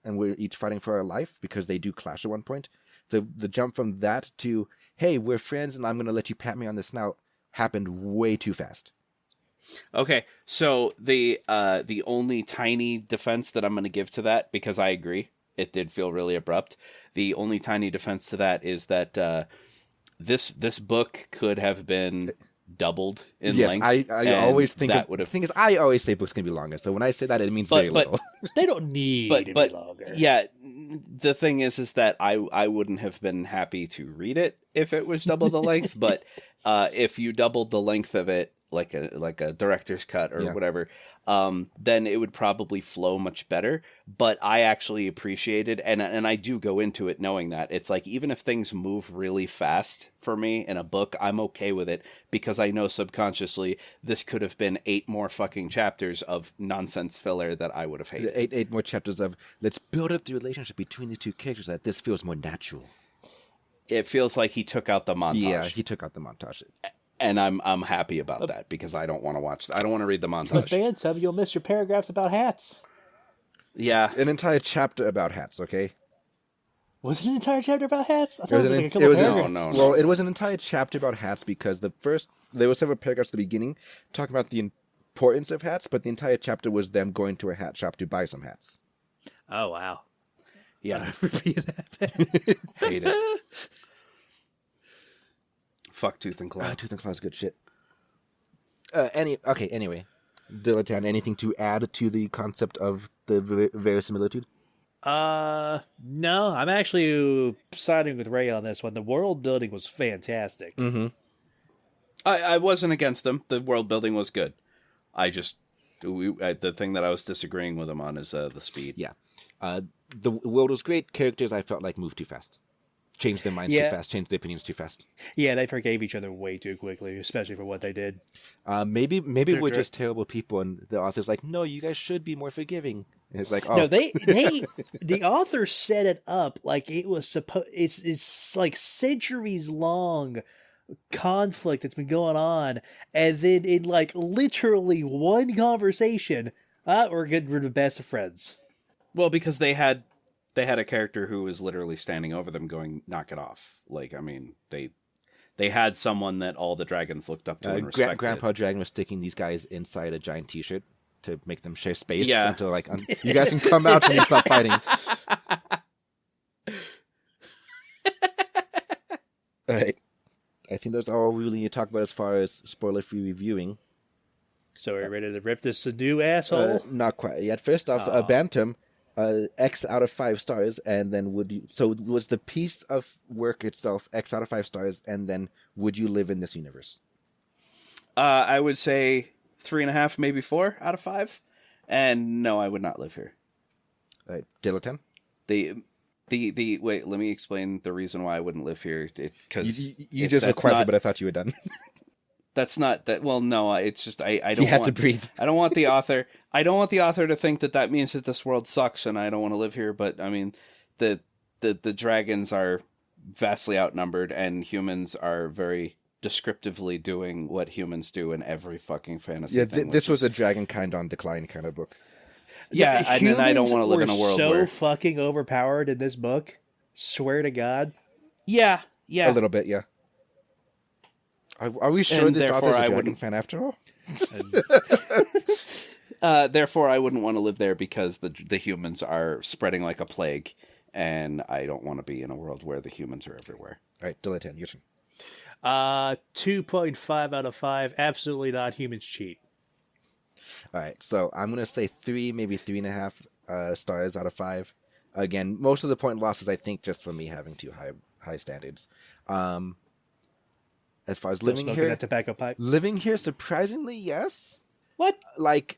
we're each fighting for our life, because they do clash at one point. The jump from that to, hey, we're friends and I'm going to let you pat me on the snout happened way too fast. Okay, so the only tiny defense that I'm going to give to that, because I agree, it did feel really abrupt. The only tiny defense to that is that this book could have been doubled in length. I always think the thing is, I always say books can be longer. So when I say that, it means very little. They don't need to be longer. Yeah, the thing is that I wouldn't have been happy to read it if it was double the length. But if you doubled the length of it, like a director's cut or whatever, then it would probably flow much better. But I actually appreciated, and I do go into it knowing that it's like, even if things move really fast for me in a book, I'm okay with it, because I know subconsciously this could have been 8 more fucking chapters of nonsense filler that I would have hated. Eight more chapters of let's build up the relationship between these two characters that this feels more natural. It feels like he took out the montage. Yeah, he took out the montage. And I'm happy about that, because I don't want to watch. I don't want to read the montage. But then you'll miss your paragraphs about hats. Yeah, an entire chapter about hats. Okay, was it an entire chapter about hats? I thought it was like a couple paragraphs. No. Well, it was an entire chapter about hats, because there were several paragraphs at the beginning talking about the importance of hats, but the entire chapter was them going to a hat shop to buy some hats. Oh wow! Yeah, repeat that. Hate it. Fuck Tooth and Claw. Tooth and Claw is good shit. Anyway. Dilettante, anything to add to the concept of the verisimilitude? No, I'm actually siding with Ray on this one. The world building was fantastic. Mm-hmm. I wasn't against them. The world building was good. The thing that I was disagreeing with him on is the speed. Yeah. The world was great. Characters, I felt like, moved too fast. Changed their minds too fast, changed their opinions too fast. Yeah, they forgave each other way too quickly, especially for what they did. Maybe we're just terrible people, and the author's like, no, you guys should be more forgiving. And it's like, oh. No, the author set it up like it was it's like centuries long conflict that's been going on, and then in like literally one conversation, we're the best of friends. Well, because they had a character who was literally standing over them going, knock it off. Like, I mean, they had someone that all the dragons looked up to and respected. Grandpa Dragon was sticking these guys inside a giant t-shirt to make them share space. Yeah. Until, like, you guys can come out when you stop fighting. All right. I think that's all we really need to talk about as far as spoiler-free reviewing. So are you ready to rip this new asshole? Not quite yet. First off, Bantam, X out of 5 stars, and then would you? So was the piece of work itself X out of 5 stars, and then would you live in this universe? I would say 3.5, maybe 4 out of 5, and no, I would not live here. All right, Dilotan? The wait, let me explain the reason why I wouldn't live here. Because you just look quiet, but I thought you were done. That's not that. Well, no, it's just I don't. You have to breathe. I don't want the author. I don't want the author to think that means that this world sucks and I don't want to live here. But I mean, the dragons are vastly outnumbered, and humans are very descriptively doing what humans do in every fucking fantasy. Yeah, thing, this was a dragonkind on decline kind of book. Yeah, and I don't want to live in a world so where fucking overpowered in this book. Swear to God. Yeah. A little bit, yeah. Are we sure And this author's a dragon wouldn't fan after all? Therefore, I wouldn't want to live there because the humans are spreading like a plague, and I don't want to be in a world where the humans are everywhere. All right, Dilotan, your turn. 2.5 out of 5. Absolutely not. Humans cheat. All right, so I'm going to say 3, maybe 3.5 stars out of 5. Again, most of the point loss is, I think, just from me having too high standards. As far as living here, that tobacco pipe. Living here, surprisingly, yes. What? Like,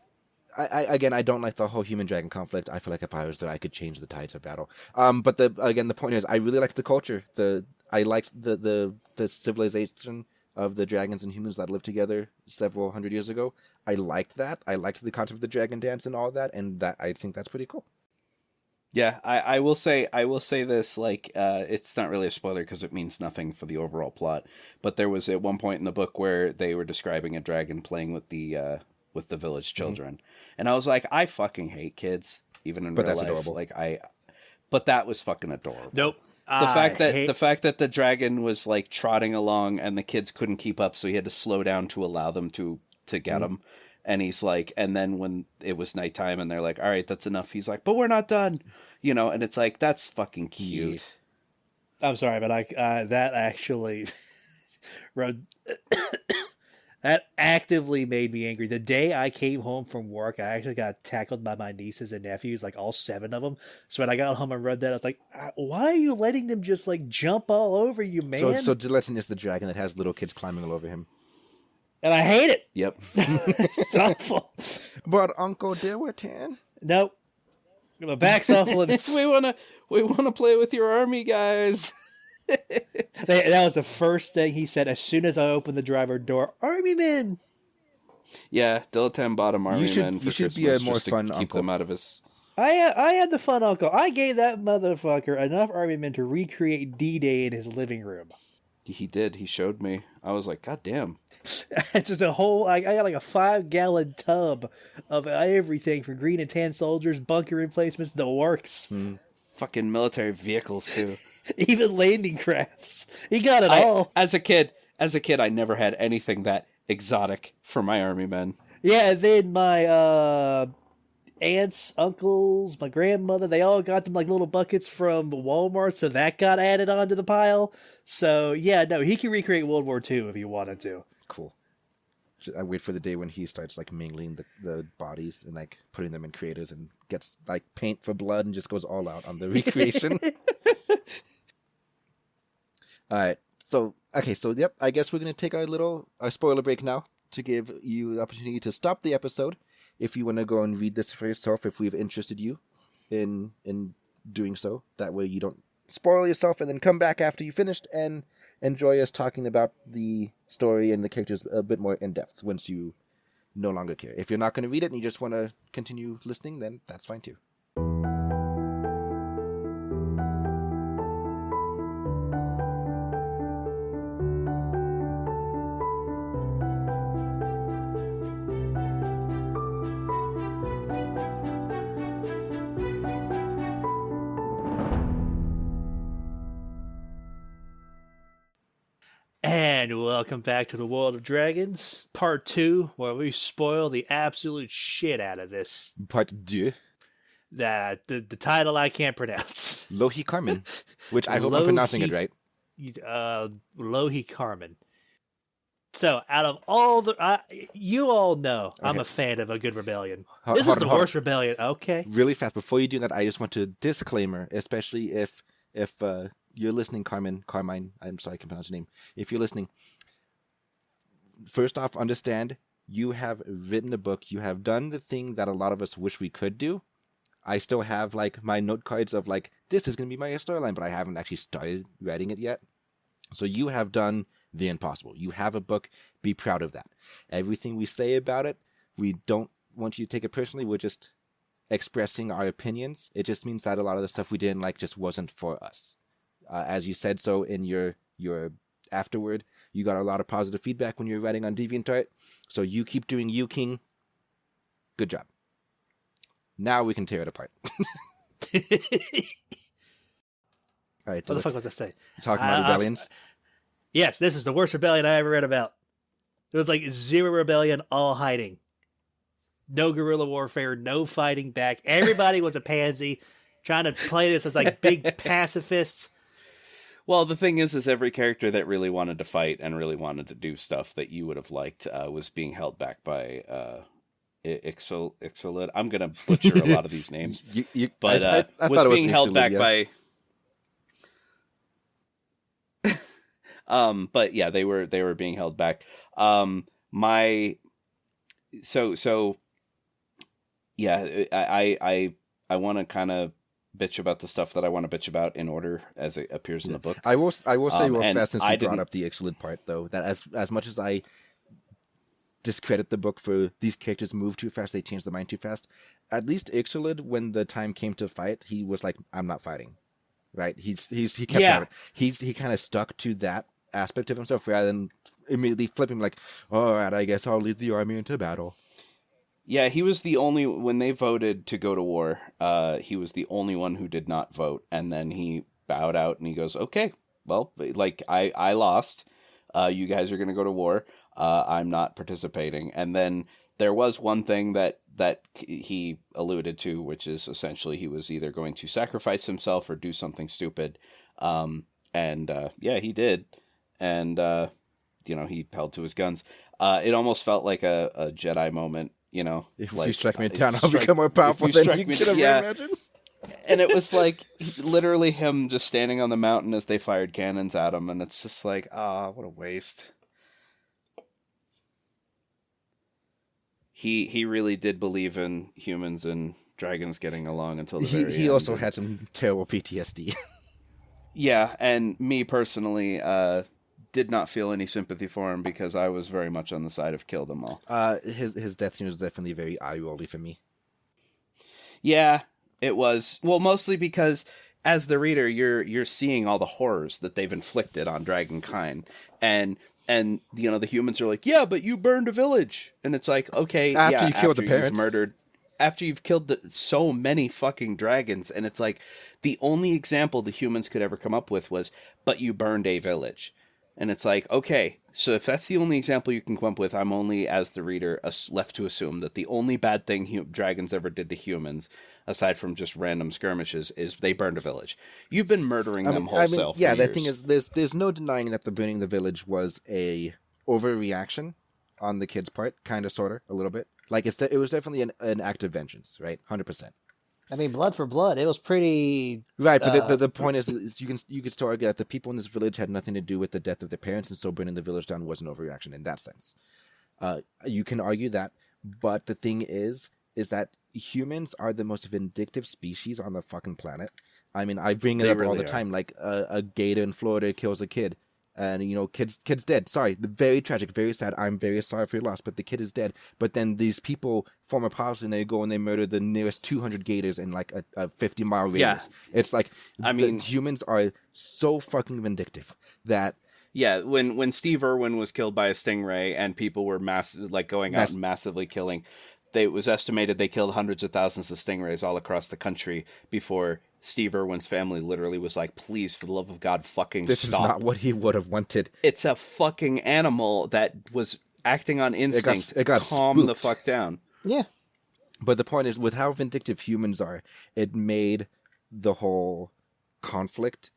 I don't like the whole human-dragon conflict. I feel like if I was there, I could change the tides of battle. But the point is, I really like the culture. I liked the civilization of the dragons and humans that lived together several hundred years ago. I liked that. I liked the concept of the dragon dance and all that, and that I think that's pretty cool. Yeah, I will say this, like, it's not really a spoiler because it means nothing for the overall plot, but there was at one point in the book where they were describing a dragon playing with the village children, and I was like, I fucking hate kids, even in real life. Adorable. Like, but that was fucking adorable. Nope. The fact that the dragon was like trotting along and the kids couldn't keep up, so he had to slow down to allow them to get him. And he's like, and then when it was nighttime and they're like, all right, that's enough. He's like, but we're not done, and it's like, that's fucking cute. I'm sorry, but that actually that actively made me angry. The day I came home from work, I actually got tackled by my nieces and nephews, like all 7 of them. So when I got home and read that, I was like, why are you letting them just like jump all over you, man? So Dilotan is the dragon that has little kids climbing all over him. And I hate it. Yep. It's awful. But Uncle Dilotan. Nope. My back's off limits. we wanna play with your army, guys. That was the first thing he said as soon as I opened the driver door. Army men. Yeah, Dilotan bought him army men for you should Christmas be a more just to fun keep uncle. them out of his. I had the fun uncle. I gave that motherfucker enough army men to recreate D-Day in his living room. He did. He showed me. I was like, God damn. It's just a whole. I got like a 5-gallon tub of everything for green and tan soldiers, bunker replacements, the works. Fucking military vehicles too. Even landing crafts. He got it all. As a kid, I never had anything that exotic for my army men. Yeah, and then my aunts, uncles, my grandmother, they all got them like little buckets from Walmart, so that got added onto the pile. So yeah, no, he can recreate World War II if he wanted to. Cool. I wait for the day when he starts like mingling the bodies and like putting them in creators and gets like paint for blood and just goes all out on the recreation. All right. So yep, I guess we're going to take our spoiler break now to give you the opportunity to stop the episode if you want to go and read this for yourself, if we've interested you in doing so. That way you don't spoil yourself and then come back after you finished and enjoy us talking about the story and the characters a bit more in depth once you no longer care. If you're not going to read it and you just want to continue listening, then that's fine too. And welcome back to the World of Dragons, Part 2, where we spoil the absolute shit out of this. Part 2. The title I can't pronounce. Lohikarmen, which I hope I'm pronouncing it right. Lohikarmen. So, out of all you all know, I'm Okay. a fan of a good rebellion. Ho- This hold is on, the hold on. worst rebellion. Okay. Really fast before you do that, I just want to disclaimer, especially if you're listening, Carmine. I'm sorry, I can pronounce your name. If you're listening, first off, understand you have written a book. You have done the thing that a lot of us wish we could do. I still have like my note cards of like this is going to be my storyline, but I haven't actually started writing it yet. So you have done the impossible. You have a book. Be proud of that. Everything we say about it, we don't want you to take it personally. We're just expressing our opinions. It just means that a lot of the stuff we didn't like just wasn't for us. As you said so in your afterward, you got a lot of positive feedback when you were writing on DeviantArt. So you keep doing you, King. Good job. Now we can tear it apart. All right. What the fuck was I saying? Talking about rebellions. Yes, this is the worst rebellion I ever read about. There was like zero rebellion, all hiding. No guerrilla warfare, no fighting back. Everybody was a pansy, trying to play this as like big pacifists. Well, the thing is every character that really wanted to fight and really wanted to do stuff that you would have liked was being held back by Ixolid. I'm going to butcher a lot of these names. But I was thought it was being held Ixolid, back yeah. by... But yeah, they were being held back. Yeah, I want to kind of bitch about the stuff that I want to bitch about in order as it appears in the book. I will say real and fast since I you brought didn't- up the Ixolid part, though, that as much as I discredit the book for these characters move too fast, they change their mind too fast, at least Ixolid, when the time came to fight, he was like, I'm not fighting. Right? He kept Yeah. he kind of stuck to that aspect of himself rather than immediately flipping like, all right, I guess I'll lead the army into battle. Yeah, he was the only, when they voted to go to war, he was the only one who did not vote. And then he bowed out and he goes, okay, well, like I lost. You guys are going to go to war. I'm not participating. And then there was one thing that he alluded to, which is essentially he was either going to sacrifice himself or do something stupid. Yeah, he did. And, he held to his guns. It almost felt like a Jedi moment. If like, you strike me if down, you I'll strike- become more powerful if you than strike you me could ever yeah. imagine. And it was like literally him just standing on the mountain as they fired cannons at him, and it's just like, what a waste. He really did believe in humans and dragons getting along until the very He end. also had some terrible PTSD. Yeah, and me personally did not feel any sympathy for him because I was very much on the side of kill them all. His death scene was definitely very eye-rolly for me. Yeah, it was. Well, mostly because as the reader, you're seeing all the horrors that they've inflicted on dragonkind, and the humans are like, yeah, but you burned a village, and it's like, okay, After yeah, you killed the you've parents. murdered, after you've killed so many fucking dragons, and it's like the only example the humans could ever come up with was, but you burned a village. And it's like, okay, so if that's the only example you can come up with, I'm only, as the reader, left to assume that the only bad thing dragons ever did to humans, aside from just random skirmishes, is they burned a village. You've been murdering them wholesale for yeah, the years. thing is, there's no denying that the burning the village was a overreaction on the kid's part, kind of, sort of, a little bit. Like, it was definitely an act of vengeance, right? 100%. I mean, blood for blood. It was pretty Right, but the point is you can still argue that the people in this village had nothing to do with the death of their parents, and so burning the village down was an overreaction in that sense. You can argue that, but the thing is that humans are the most vindictive species on the fucking planet. I mean, I bring it up all really the are. time. Like a gator in Florida kills a kid, and kid's dead. Sorry, very tragic, very sad. I'm very sorry for your loss, but the kid is dead. But then these people form a policy and they go and they murder the nearest 200 gators in like a 50-mile radius. Yeah. It's like, I mean- humans are so fucking vindictive that Yeah, when Steve Irwin was killed by a stingray and people were going out and massively killing, it was estimated they killed hundreds of thousands of stingrays all across the country before Steve Irwin's family literally was like, please, for the love of God, fucking this stop. is not what he would have wanted. It's a fucking animal that was acting on instinct. it got Calm spooked. the fuck down. yeah. But the point is, with how vindictive humans are, it made the whole conflict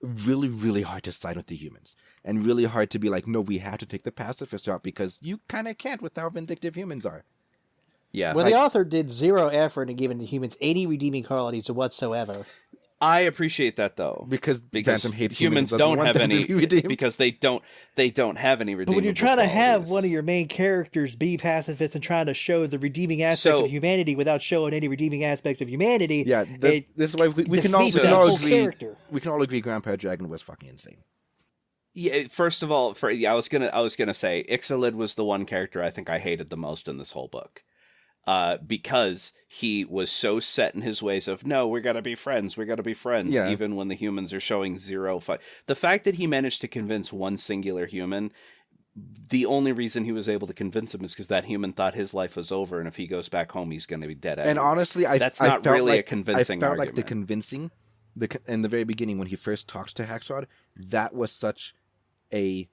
really, really hard to side with the humans. And really hard to be like, no, we have to take the pacifist route because you kind of can't with how vindictive humans are. Yeah. Well, the author did zero effort in giving the humans any redeeming qualities whatsoever. I appreciate that though, Because Phantom hates humans don't have any because they don't have any redeeming. But when you're trying to have qualities. one of your main characters be pacifist and trying to show the redeeming aspects of humanity without showing any redeeming aspects of humanity, yeah, this is why we can all agree. Character. We can all agree Grandpa Dragon was fucking insane. Yeah, first of all, I was gonna say Ixalan was the one character I think I hated the most in this whole book. Because he was so set in his ways of, no, we're going to be friends, yeah. Even when the humans are showing zero fight. The fact that he managed to convince one singular human, the only reason he was able to convince him is because that human thought his life was over, and if he goes back home, he's going to be dead. And honestly, that's not really a convincing argument. I felt like the convincing, in the very beginning when he first talks to Haxorod, that was such a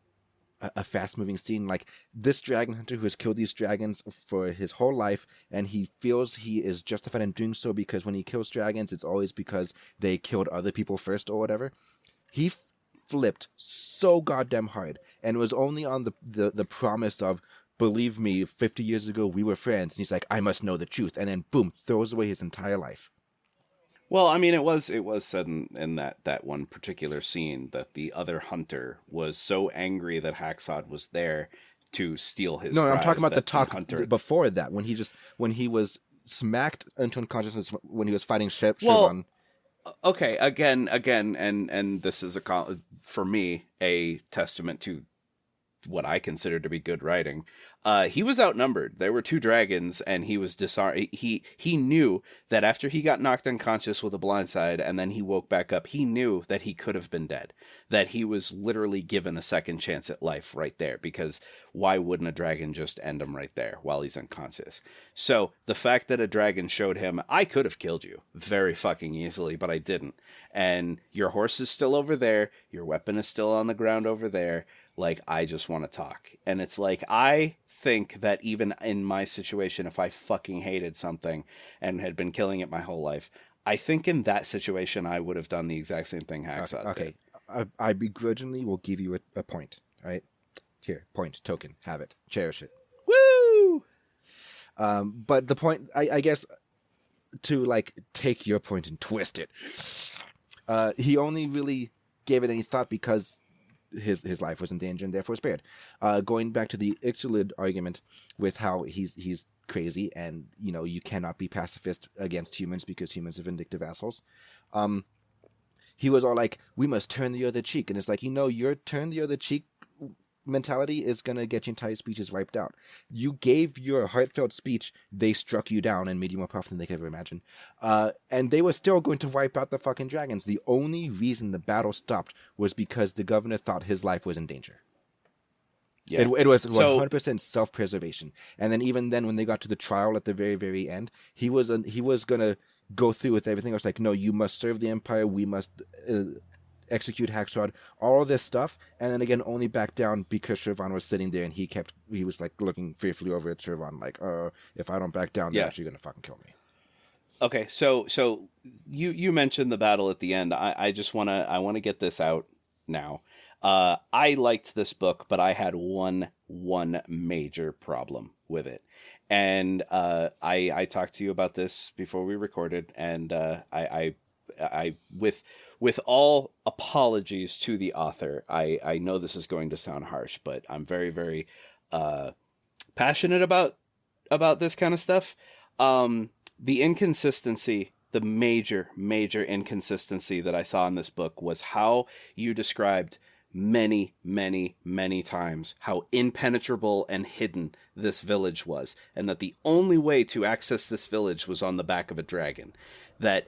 fast-moving scene. Like, this dragon hunter who has killed these dragons for his whole life, and he feels he is justified in doing so because when he kills dragons, it's always because they killed other people first or whatever. He flipped so goddamn hard, and it was only on the promise of, believe me, 50 years ago we were friends, and he's like, I must know the truth, and then boom, throws away his entire life. Well, I mean, it was said in that one particular scene that the other hunter was so angry that Haxorod was there to steal his prize. No, I'm talking about the talk hunter before that, when he was smacked into unconsciousness when he was fighting Shirvan. Well, okay, again, and this is for me a testament to what I consider to be good writing. He was outnumbered. There were 2 dragons, and he was disarmed. He knew that after he got knocked unconscious with a blindside, and then he woke back up, he knew that he could have been dead. That he was literally given a second chance at life right there, because why wouldn't a dragon just end him right there while he's unconscious? So the fact that a dragon showed him, I could have killed you very fucking easily, but I didn't. And your horse is still over there. Your weapon is still on the ground over there. Like, I just want to talk. And it's like, I think that even in my situation, if I fucking hated something and had been killing it my whole life, I think in that situation, I would have done the exact same thing Haxorod did. I begrudgingly will give you a point. All right? Here, point, token, have it, cherish it. Woo! But the point, I guess, to, like, take your point and twist it, he only really gave it any thought because his life was in danger and therefore spared. Going back to the Ixalan argument with how he's crazy and, you know, you cannot be pacifist against humans because humans are vindictive assholes. He was all like, we must turn the other cheek. And it's like, you know, your turn the other cheek mentality is going to get your entire speeches wiped out. You gave your heartfelt speech, they struck you down and made you more powerful than they could ever imagine. And they were still going to wipe out the fucking dragons. The only reason the battle stopped was because the governor thought his life was in danger. Yeah. It was 100% self-preservation. And then even then, when they got to the trial at the very, very end, he was going to go through with everything. It was like, no, you must serve the Empire. We must execute Haxorod, all of this stuff, and then again only back down because Shirvan was sitting there and he was like looking fearfully over at Shirvan like, if I don't back down, they're actually gonna fucking kill me. Okay, so you mentioned the battle at the end. I just wanna get this out now. I liked this book, but I had one major problem with it. And I talked to you about this before we recorded, and I with all apologies to the author, I know this is going to sound harsh, but I'm very, very passionate about this kind of stuff. The inconsistency, the major inconsistency that I saw in this book was how you described many times how impenetrable and hidden this village was, and that the only way to access this village was on the back of a dragon. That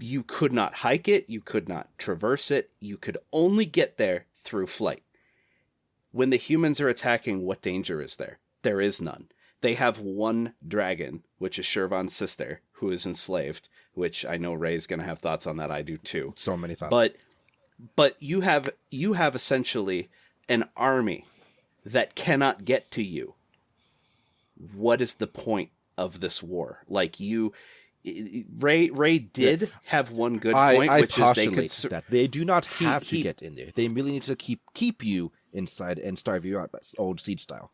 you could not hike it, you could not traverse it, you could only get there through flight. When the humans are attacking, what danger is there? There is none. They have one dragon, which is Shirvan's sister, who is enslaved, which I know Ray's going to have thoughts on that. I do too. So many thoughts. But you have essentially an army that cannot get to you. What is the point of this war? Like, Ray did have one good point, I which is they postulate could that they do not have to get in there. They merely need to keep you inside and starve you out, old Siege style.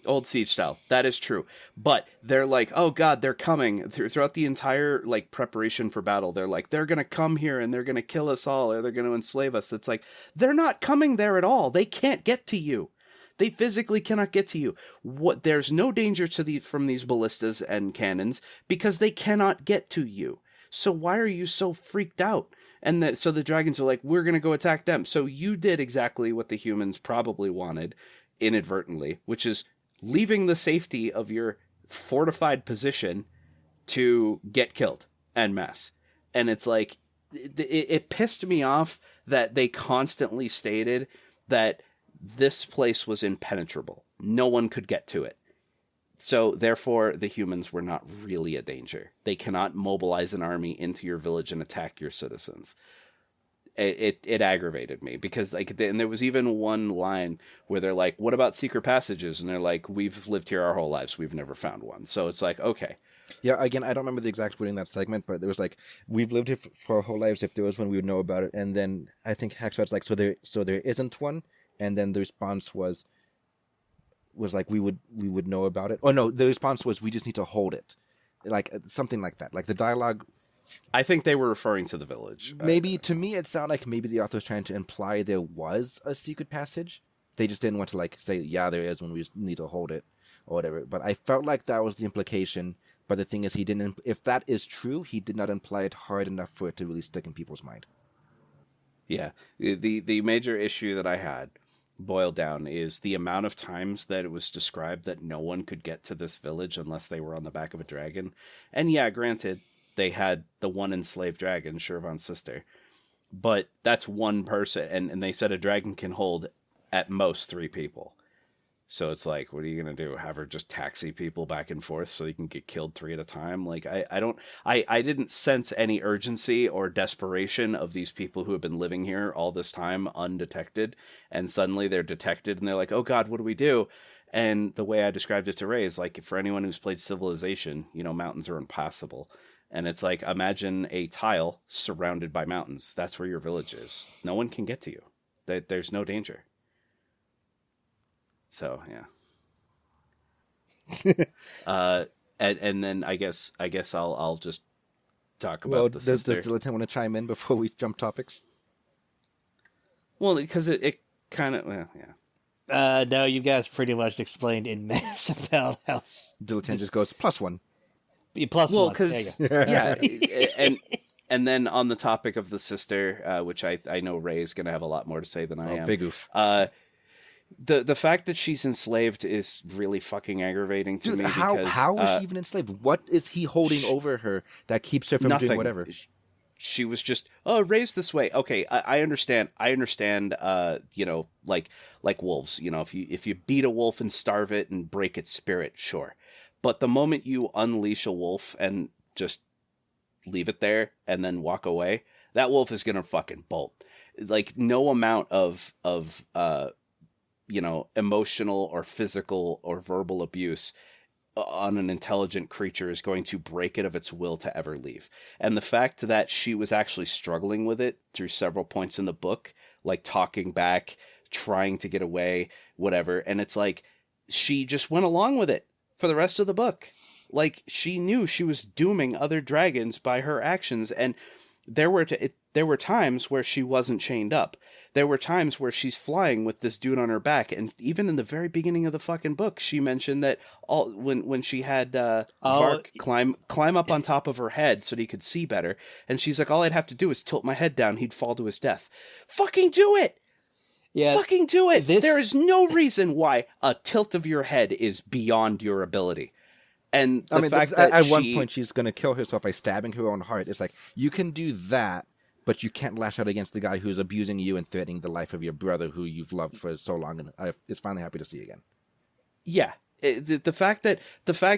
Old Siege style. That is true. But they're like, oh God, they're coming. Throughout the entire like preparation for battle, they're like, they're going to come here and they're going to kill us all, or they're going to enslave us. It's like, they're not coming there at all. They can't get to you. They physically cannot get to you. There's no danger from these ballistas and cannons because they cannot get to you. So why are you so freaked out? And so the dragons are like, we're going to go attack them. So you did exactly what the humans probably wanted inadvertently, which is leaving the safety of your fortified position to get killed en masse. And it's like, it pissed me off that they constantly stated that this place was impenetrable. No one could get to it. So therefore, the humans were not really a danger. They cannot mobilize an army into your village and attack your citizens. It aggravated me because and there was even one line where they're like, what about secret passages? And they're like, we've lived here our whole lives. We've never found one. So it's like, okay. Yeah, again, I don't remember the exact wording in that segment, but there was like, we've lived here for our whole lives. If there was one, we would know about it. And then I think Hackshot's like, so there isn't one. And then the response was like, we would know about it. Oh no, the response was, we just need to hold it. Like something like that. Like the dialogue. I think they were referring to the village. Maybe to me it sounded like maybe the author was trying to imply there was a secret passage. They just didn't want to like say, yeah, there is when we just need to hold it or whatever. But I felt like that was the implication. But the thing is, he didn't. If that is true, he did not imply it hard enough for it to really stick in people's mind. Yeah, the major issue that I had boiled down is the amount of times that it was described that no one could get to this village unless they were on the back of a dragon. And yeah, granted, they had the one enslaved dragon, Shirvan's sister. But that's one person, and they said a dragon can hold at most 3 people. So it's like, what are you going to do? Have her just taxi people back and forth so you can get killed 3 at a time? Like, I didn't sense any urgency or desperation of these people who have been living here all this time undetected. And suddenly they're detected and they're like, oh God, what do we do? And the way I described it to Ray is like, for anyone who's played Civilization, mountains are impassable. And it's like, imagine a tile surrounded by mountains. That's where your village is. No one can get to you. There's no danger. So yeah. And then I guess I'll just talk about the sister. Does Dilettant want to chime in before we jump topics? Well, because it kind of yeah. No, you guys pretty much explained in mass about how Dilettant just goes +1. Well, +1. because yeah, and then on the topic of the sister, which I know Ray is going to have a lot more to say than I am. Big oof. The fact that she's enslaved is really fucking aggravating to me. How is she even enslaved? What is he holding over her that keeps her from doing whatever? She was just raised this way. Okay, I understand. Like wolves. If you beat a wolf and starve it and break its spirit, sure. But the moment you unleash a wolf and just leave it there and then walk away, that wolf is gonna fucking bolt. Like no amount of emotional or physical or verbal abuse on an intelligent creature is going to break it of its will to ever leave. And the fact that she was actually struggling with it through several points in the book, like talking back, trying to get away, whatever. And it's like, she just went along with it for the rest of the book. Like she knew she was dooming other dragons by her actions. And there were times where she wasn't chained up. There were times where she's flying with this dude on her back, and even in the very beginning of the fucking book, she mentioned that when she had Vark climb up on top of her head so that he could see better, and she's like, all I'd have to do is tilt my head down, he'd fall to his death. Fucking do it! Yeah, fucking do it! There is no reason why a tilt of your head is beyond your ability. And the fact that at one point she's going to kill herself by stabbing her own heart. It's like, you can do that, but you can't lash out against the guy who's abusing you and threatening the life of your brother who you've loved for so long and is finally happy to see again. Yeah. The fact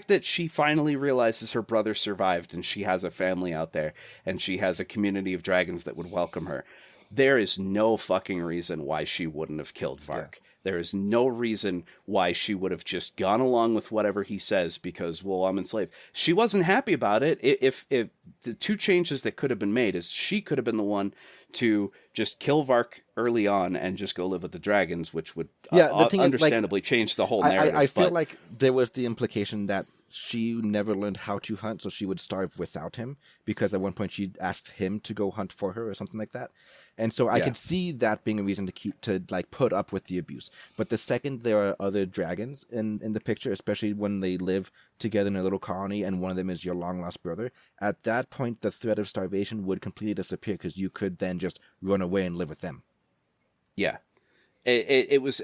that she finally realizes her brother survived and she has a family out there and she has a community of dragons that would welcome her. there is no fucking reason why she wouldn't have killed Vark. There is no reason why she would have just gone along with whatever he says because, well, I'm enslaved. She wasn't happy about it. If the two changes that could have been made is she could have been the one to just kill Vark early on and just go live with the dragons, which would the thing understandably is, change the whole narrative. I feel like there was the implication that she never learned how to hunt, so she would starve without him, because at one point she asked him to go hunt for her or something like that. And so I could see that being a reason to put up with the abuse. But the second there are other dragons in the picture, especially when they live together in a little colony and one of them is your long lost brother, at that point the threat of starvation would completely disappear because you could then just run away and live with them. Yeah. It was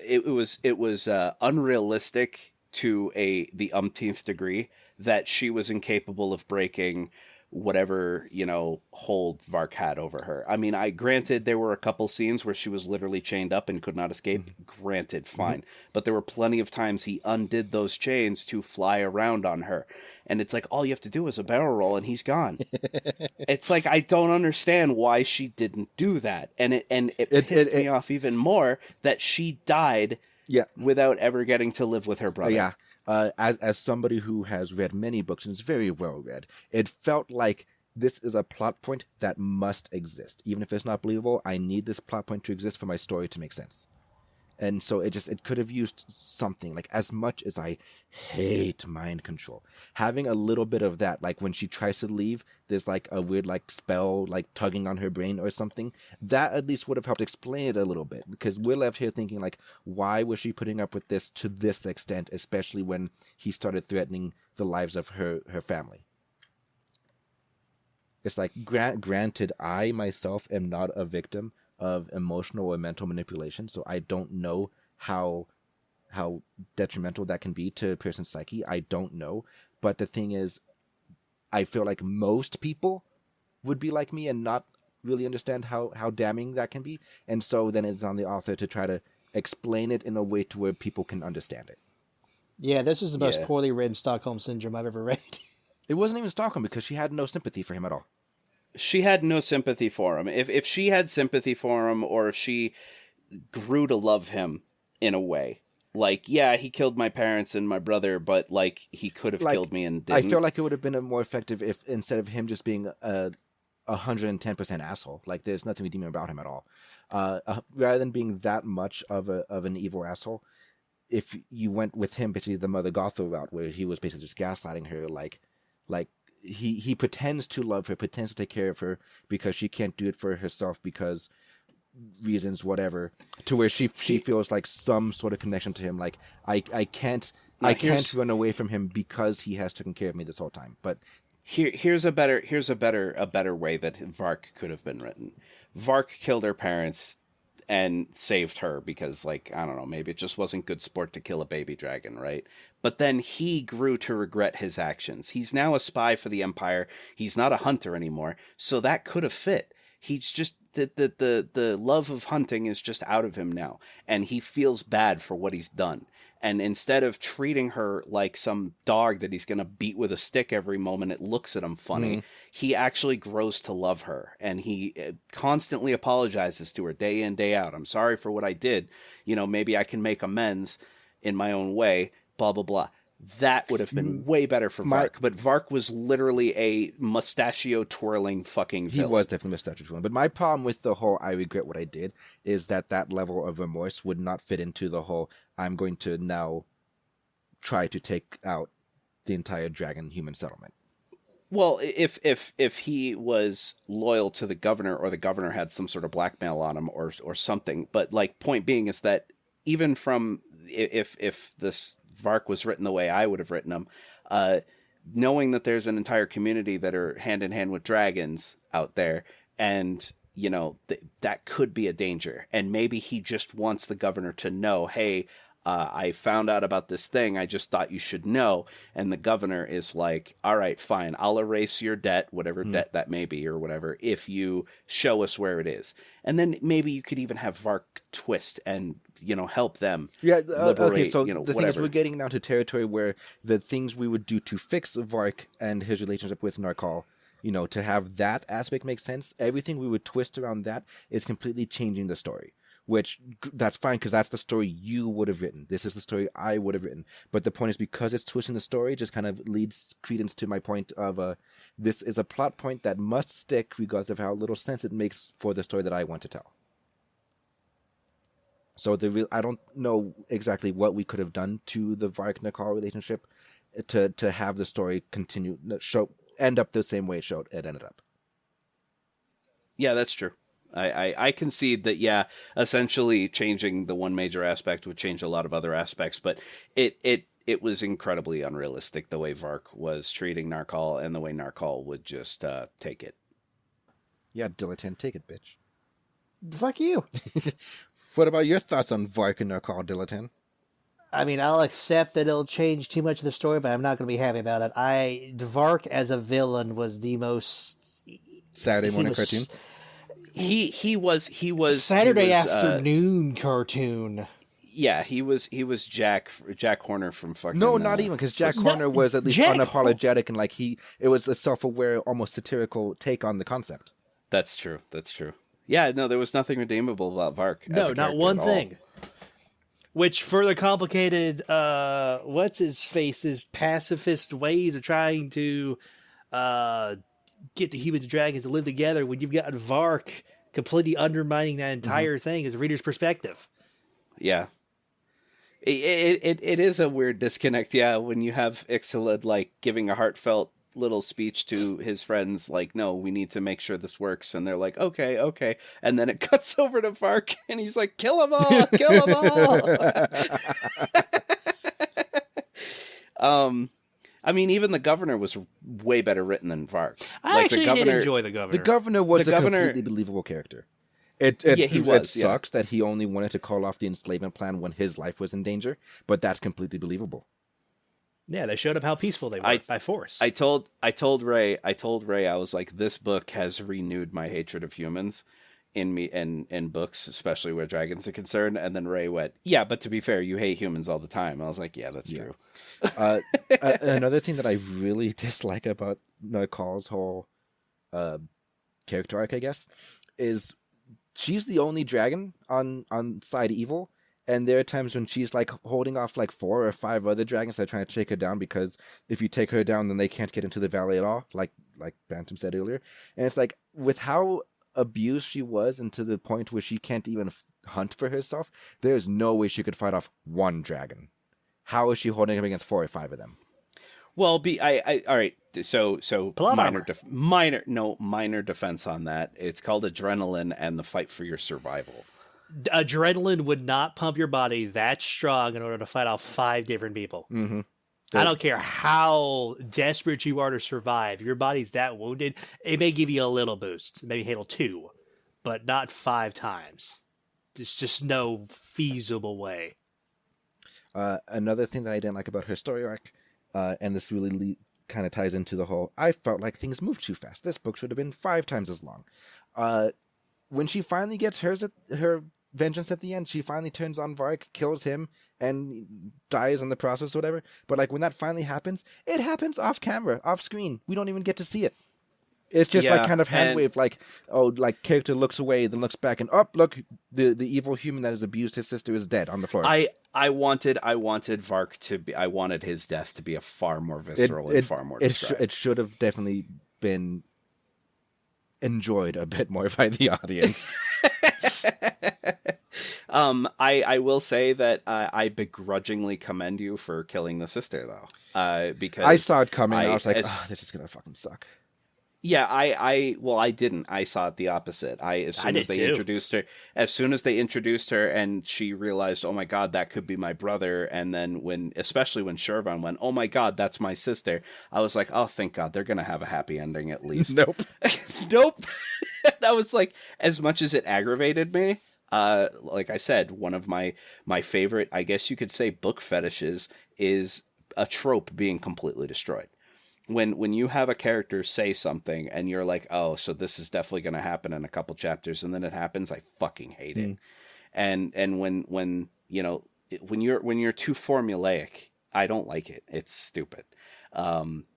unrealistic to the umpteenth degree that she was incapable of breaking whatever, hold Vark had over her. I mean, granted there were a couple scenes where she was literally chained up and could not escape. Granted, fine. But there were plenty of times he undid those chains to fly around on her. And it's like, all you have to do is a barrel roll and he's gone. It's like, I don't understand why she didn't do that. And it pissed me off even more that she died without ever getting to live with her brother. Yeah. As somebody who has read many books and is very well read, it felt like this is a plot point that must exist. Even if it's not believable, I need this plot point to exist for my story to make sense. And so it could have used something. Like, as much as I hate mind control, having a little bit of that, like when she tries to leave, there's like a weird spell tugging on her brain or something, that at least would have helped explain it a little bit, because we're left here thinking why was she putting up with this to this extent, especially when he started threatening the lives of her family. It's like, granted, I myself am not a victim of emotional or mental manipulation, so I don't know how detrimental that can be to a person's psyche. I don't know. But the thing is, I feel like most people would be like me and not really understand how damning that can be. And so then it's on the author to try to explain it in a way to where people can understand it. Yeah, this is the most poorly written Stockholm Syndrome I've ever read. It wasn't even Stockholm, because she had no sympathy for him at all. She had no sympathy for him. If she had sympathy for him, or if she grew to love him in a way, he killed my parents and my brother, but he could have killed me and didn't. I feel like it would have been more effective if, instead of him just being a 110% asshole, there's nothing redeeming about him at all, rather than being that much of an evil asshole, if you went with him basically the Mother Gothel route, where he was basically just gaslighting her, he pretends to love her, pretends to take care of her because she can't do it for herself because reasons, whatever, to where she feels like some sort of connection to him. I can't run away from him because he has taken care of me this whole time. But here's a better way that Vark could have been written. Vark killed her parents and saved her because, I don't know, maybe it just wasn't good sport to kill a baby dragon, right? But then he grew to regret his actions. He's now a spy for the Empire. He's not a hunter anymore, so that could have fit. He's just, the love of hunting is just out of him now, and he feels bad for what he's done. And instead of treating her like some dog that he's going to beat with a stick every moment it looks at him funny, he actually grows to love her. And he constantly apologizes to her day in, day out. I'm sorry for what I did. Maybe I can make amends in my own way, blah, blah, blah. That would have been way better for Vark. But Vark was literally a mustachio-twirling fucking villain. He was definitely mustachio-twirling. But my problem with the whole I regret what I did is that level of remorse would not fit into the whole I'm going to now try to take out the entire dragon-human settlement. Well, if he was loyal to the governor, or the governor had some sort of blackmail on him or something. But, point being is that even from... If this Vark was written the way I would have written him, knowing that there's an entire community that are hand in hand with dragons out there, and that could be a danger, and maybe he just wants the governor to know, hey, I found out about this thing, I just thought you should know. And the governor is like, all right, fine, I'll erase your debt, whatever debt that may be or whatever, if you show us where it is. And then maybe you could even have Vark twist and, help them liberate, okay, so the whatever. thing is, we're getting now to territory where the things we would do to fix Vark and his relationship with Narkal to have that aspect make sense. Everything we would twist around that is completely changing the story. Which, that's fine, because that's the story you would have written. This is the story I would have written. But the point is, because it's twisting the story, just kind of leads credence to my point of this is a plot point that must stick regardless of how little sense it makes for the story that I want to tell. So I don't know exactly what we could have done to the Vark-Nakal relationship to have the story end up the same way it ended up. Yeah, that's true. I concede that, yeah, essentially changing the one major aspect would change a lot of other aspects, but it was incredibly unrealistic the way Vark was treating Narkal and the way Narkal would just take it. Yeah, Dilettante, take it, bitch. Fuck you. What about your thoughts on Vark and Narkal, Dilettante? I mean, I'll accept that it'll change too much of the story, but I'm not going to be happy about it. Vark as a villain was the most... Saturday morning cartoon? He was Saturday afternoon cartoon. Yeah, he was Jack Horner from fucking... No, not even, because Jack Horner was at least unapologetic and it was a self-aware, almost satirical take on the concept. That's true. Yeah, no, there was nothing redeemable about Vark. No, not one thing. Which further complicated what's his face's pacifist ways of trying to get the humans and dragons to live together when you've got Vark completely undermining that entire thing as a reader's perspective. Yeah. It is a weird disconnect, yeah, when you have Ixalan giving a heartfelt little speech to his friends, no, we need to make sure this works, and they're like, okay, and then it cuts over to Vark and he's like, kill them all. I mean, even the governor was way better written than Vark. I actually did enjoy the governor. The governor was a completely believable character. It sucks that he only wanted to call off the enslavement plan when his life was in danger, but that's completely believable. Yeah, they showed up how peaceful they were by force. I told Ray, I was like, this book has renewed my hatred of humans in me in books, especially where dragons are concerned. And then Ray went, yeah, but to be fair, you hate humans all the time. I was like, yeah, that's true. Another thing that I really dislike about Narkal's whole character arc, I guess, is she's the only dragon on side evil. And there are times when she's holding off 4 or 5 other dragons that are trying to take her down, because if you take her down, then they can't get into the valley at all, like Bantam said earlier. And it's with how abused she was, and to the point where she can't even hunt for herself, there's no way she could fight off one dragon. How is she holding up against 4 or 5 of them? Well, all right. So minor defense on that. It's called adrenaline and the fight for your survival. Adrenaline would not pump your body that strong in order to fight off 5 different people. Mm-hmm. I don't care how desperate you are to survive. Your body's that wounded. It may give you a little boost, maybe handle 2, but not 5 times. There's just no feasible way. Another thing that I didn't like about her story arc, and this really kind of ties into the whole, I felt like things moved too fast. This book should have been 5 times as long. When she finally gets her vengeance at the end, she finally turns on Vark, kills him, and dies in the process or whatever. But when that finally happens, it happens off camera, off screen. We don't even get to see it. It's just kind of hand wave, character looks away, then looks back, and look, the evil human that has abused his sister is dead on the floor. I wanted Vark to be. I wanted his death to be a far more visceral and far more described. It should have definitely been enjoyed a bit more by the audience. I will say that I begrudgingly commend you for killing the sister, though, because I saw it coming. I was like, this is gonna fucking suck. Yeah, I didn't. I saw it the opposite. As soon as they introduced her and she realized, oh my God, that could be my brother. And then especially when Shervan went, oh my God, that's my sister. I was like, oh, thank God, they're going to have a happy ending at least. Nope. Nope. That was as much as it aggravated me. Like I said, one of my favorite, I guess you could say, book fetishes is a trope being completely destroyed. When you have a character say something and you're like, oh, so this is definitely going to happen in a couple chapters, and then it happens, I fucking hate it. And when you're too formulaic, I don't like it. It's stupid.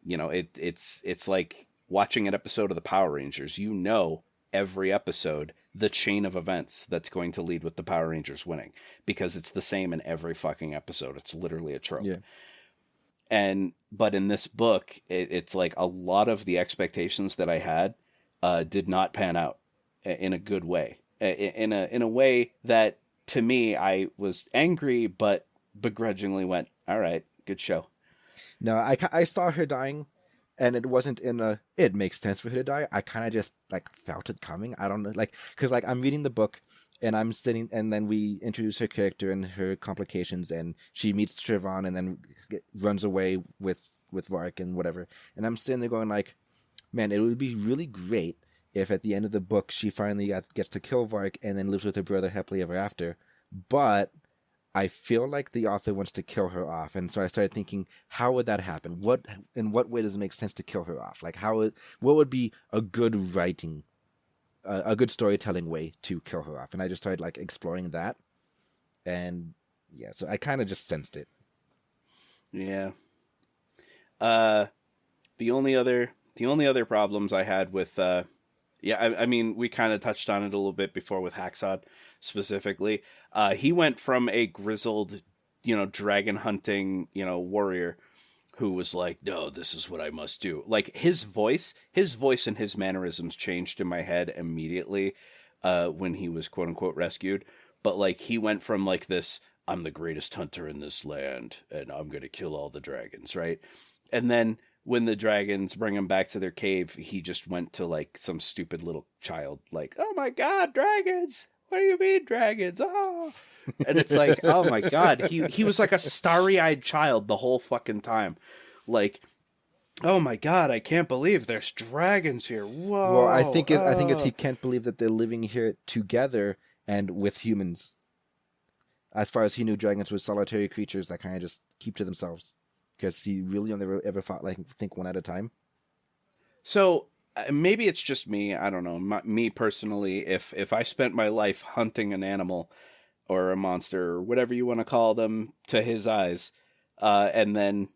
It's like watching an episode of the Power Rangers, you know every episode the chain of events that's going to lead with the Power Rangers winning, because it's the same in every fucking episode. It's literally a trope. Yeah. But in this book, it's like a lot of the expectations that I had did not pan out in a good way. In a way that, to me, I was angry, but begrudgingly went, all right, good show. No, I saw her dying, and it wasn't it makes sense for her to die. I kind of just, like, felt it coming. I don't know, like, because, like, I'm reading the book, and I'm sitting, and then we introduce her character and her complications, and she meets Trevon, and then runs away with Vark and whatever. And I'm sitting there going, like, man, it would be really great if at the end of the book she finally gets to kill Vark and then lives with her brother happily ever after. But I feel like the author wants to kill her off, and so I started thinking, how would that happen? In what way does it make sense to kill her off? Like, what would be a good writing, a good storytelling way to kill her off? And I just started, like, exploring that, and yeah, so I kind of just sensed it. Yeah. The only other problems I had with I mean, we kind of touched on it a little bit before with Haxod specifically. He went from a grizzled, dragon hunting, warrior who was like, no, this is what I must do. Like, his voice and his mannerisms changed in my head immediately when he was quote unquote rescued. But, like, he went from, like, this, I'm the greatest hunter in this land and I'm going to kill all the dragons, right? And then when the dragons bring him back to their cave, he just went to, like, some stupid little child, like, oh my God, dragons! What do you mean, dragons? Oh! And it's like, oh my God, he was like a starry-eyed child the whole fucking time. Like, oh my God, I can't believe there's dragons here. Whoa! Well, I think it's he can't believe that they're living here together and with humans. As far as he knew, dragons were solitary creatures that kind of just keep to themselves. Because he really only ever fought, like, I think, one at a time. So maybe it's just me. I don't know. Me personally, if I spent my life hunting an animal or a monster or whatever you want to call them to his eyes, and then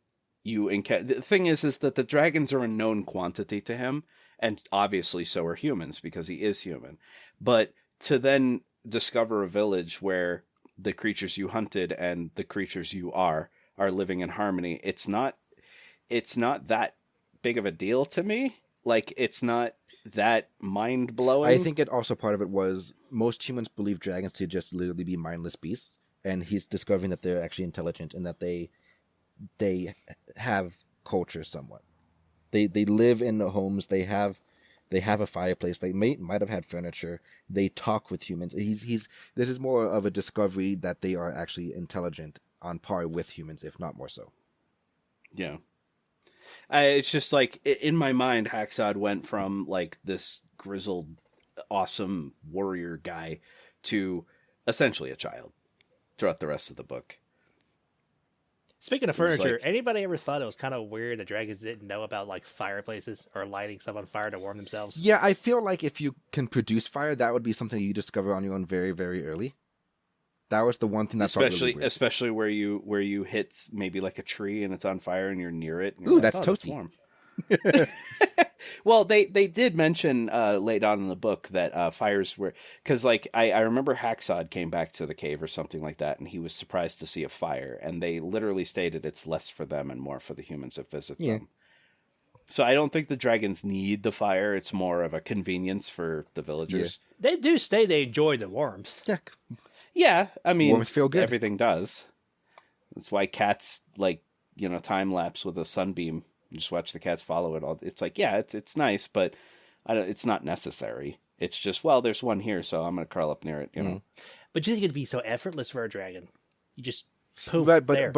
the thing is that the dragons are a known quantity to him, and obviously so are humans because he is human. But to then discover a village where the creatures you hunted and the creatures you are living in harmony, it's not that big of a deal to me. Like, it's not that mind-blowing. I think also part of it was most humans believe dragons to just literally be mindless beasts, and he's discovering that they're actually intelligent and that they have culture somewhat. They live in the homes, they have a fireplace, they might have had furniture, they talk with humans. This is more of a discovery that they are actually intelligent on par with humans, if not more so. Yeah. It's just like, in my mind, Haxod went from, like, this grizzled, awesome warrior guy to essentially a child throughout the rest of the book. Speaking of furniture, anybody ever thought it was kind of weird that dragons didn't know about, like, fireplaces or lighting stuff on fire to warm themselves? Yeah, I feel like if you can produce fire, that would be something you discover on your own very, very early. That was the one thing that especially really especially where you hit maybe like a tree and it's on fire and you're near it. Ooh, like, that's toasty. Warm. Well, they did mention late on in the book that fires were, because, like, I remember Haxod came back to the cave or something like that, and he was surprised to see a fire, and they literally stated it's less for them and more for the humans that visit them. So I don't think the dragons need the fire. It's more of a convenience for the villagers. Yeah. They do say they enjoy the warmth. Yeah, I mean, warmth feel good. Everything does. That's why cats, like, time lapse with a sunbeam. You just watch the cats follow it all. It's like, yeah, it's nice, but it's not necessary. It's just, well, there's one here, so I'm going to curl up near it, you know. But you think it'd be so effortless for a dragon? You just poof,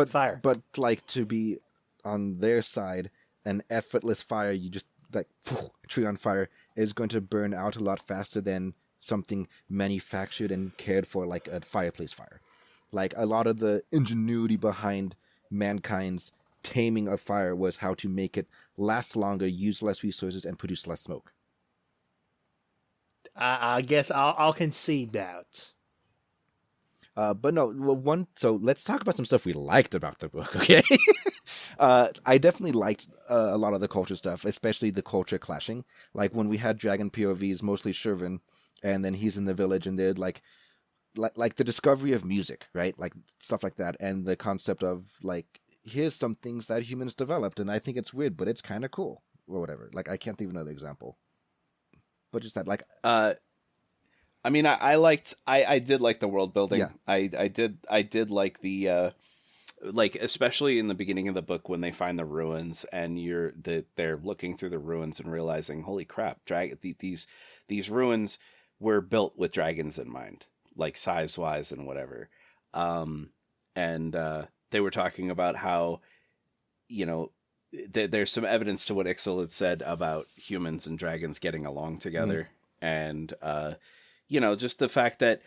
fire. But, like, to be on their side, an effortless fire, you just, like, tree on fire, is going to burn out a lot faster than something manufactured and cared for, like a fireplace fire. Like, a lot of the ingenuity behind mankind's taming of fire was how to make it last longer, use less resources, and produce less smoke. I guess I'll concede that. But no, so let's talk about some stuff we liked about the book, okay? I definitely liked a lot of the culture stuff, especially the culture clashing. Like when we had dragon POVs, mostly Shervin, and then he's in the village, and they're like the discovery of music, right? Like stuff like that, and the concept of like here's some things that humans developed, and I think it's weird, but it's kind of cool or whatever. Like I can't think of another example, but just that, like, I mean, I did like the world building. Yeah. I did like the like, especially in the beginning of the book when they find the ruins and they're looking through the ruins and realizing, holy crap, these ruins were built with dragons in mind, like size wise and whatever. And they were talking about how, you know, there's some evidence to what Ixel had said about humans and dragons getting along together. And you know, just the fact that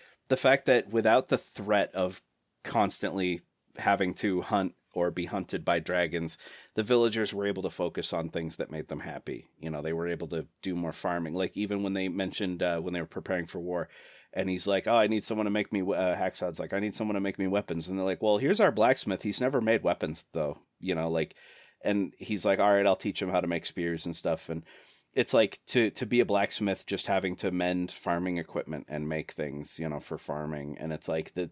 without the threat of constantly having to hunt or be hunted by dragons, the villagers were able to focus on things that made them happy. You know, they were able to do more farming. Like even when they mentioned when they were preparing for war, and he's like, "Oh, I need someone to make me." Hacksaws like, "I need someone to make me weapons," and they're like, "Well, here's our blacksmith. He's never made weapons though." You know, like, and he's like, "All right, I'll teach him how to make spears and stuff." And it's like to be a blacksmith, just having to mend farming equipment and make things, you know, for farming. And it's like that.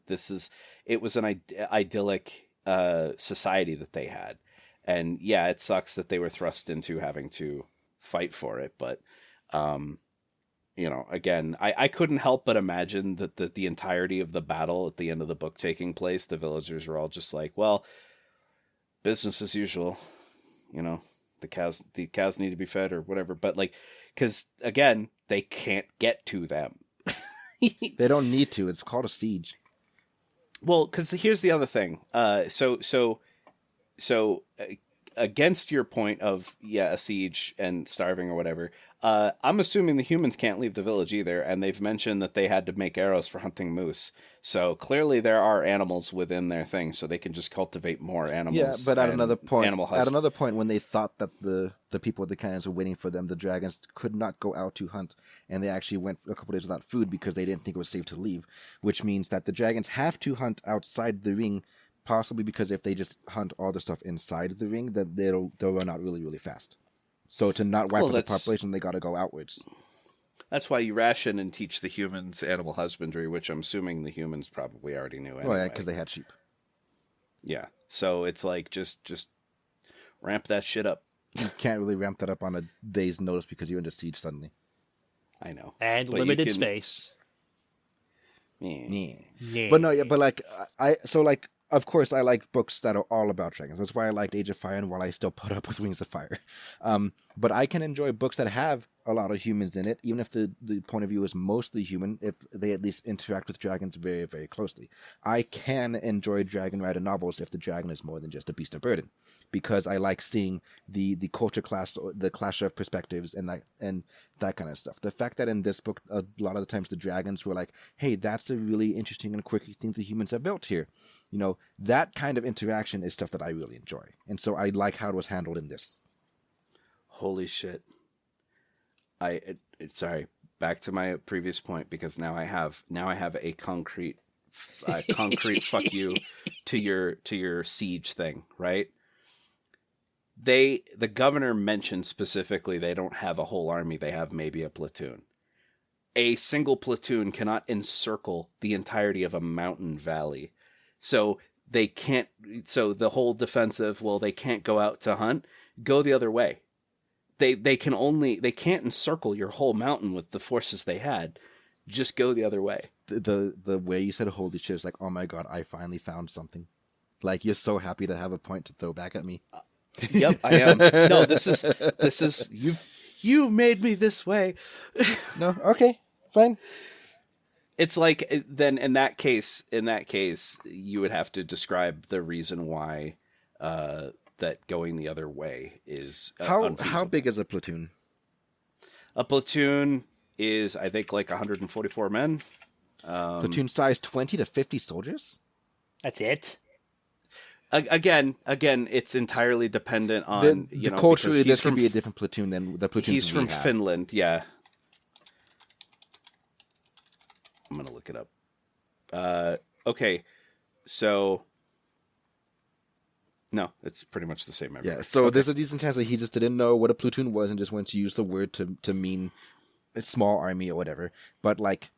It was an idyllic society that they had, and yeah, it sucks that they were thrust into having to fight for it. But you know, again, I couldn't help but imagine that the entirety of the battle at the end of the book taking place, the villagers were all just like, well, business as usual, you know. The cows need to be fed or whatever, but like, because again, they can't get to them. They don't need to. It's called a siege. Well, because here's the other thing. Against your point of a siege and starving or whatever, I'm assuming the humans can't leave the village either, and they've mentioned that they had to make arrows for hunting moose. So clearly there are animals within their thing, so they can just cultivate more animals. Yeah, but at another point, when they thought that the people with the cannons were waiting for them, the dragons could not go out to hunt, and they actually went a couple days without food because they didn't think it was safe to leave, which means that the dragons have to hunt outside the ring. Possibly because if they just hunt all the stuff inside the ring, then they'll run out really, really fast. So to not wipe out the population, they got to go outwards. That's why you ration and teach the humans animal husbandry, which I'm assuming the humans probably already knew anyway. Well, yeah, because they had sheep. Yeah, so it's like just ramp that shit up. You can't really ramp that up on a day's notice because you're into siege suddenly. I know, and limited space. Yeah. But no, yeah, but like of course, I like books that are all about dragons. That's why I liked Age of Fire, and while I still put up with Wings of Fire. But I can enjoy books that have a lot of humans in it, even if the point of view is mostly human, if they at least interact with dragons very, very closely. I can enjoy Dragon Rider novels if the dragon is more than just a beast of burden, because I like seeing the culture clash, the clash of perspectives, and that kind of stuff. The fact that in this book, a lot of the times the dragons were like, hey, that's a really interesting and quirky thing the humans have built here. You know, that kind of interaction is stuff that I really enjoy. And so I like how it was handled in this. Holy shit. Sorry, back to my previous point, because now I have a concrete fuck you to your siege thing, right? The governor mentioned specifically they don't have a whole army, they have maybe a platoon. A single platoon cannot encircle the entirety of a mountain valley. So they can't, so the whole defensive, well, they can't go out to hunt, go the other way. They can't encircle your whole mountain with the forces they had. Just go the other way. The way you said holy shit is like, oh my god, I finally found something. Like, you're so happy to have a point to throw back at me. Yep, I am. No, this is you made me this way. No, okay, fine. It's like, then in that case, you would have to describe the reason why that going the other way is how big is a platoon? A platoon is, I think, like 144 men. Platoon size 20 to 50 soldiers? That's it? Again, it's entirely dependent on culturally. This could be a different platoon than the platoon. He's from Finland, yeah. I'm gonna look it up. Okay, so No, it's pretty much the same everywhere. Yeah, so there's a decent chance that he just didn't know what a platoon was and just went to use the word to mean a small army or whatever. But like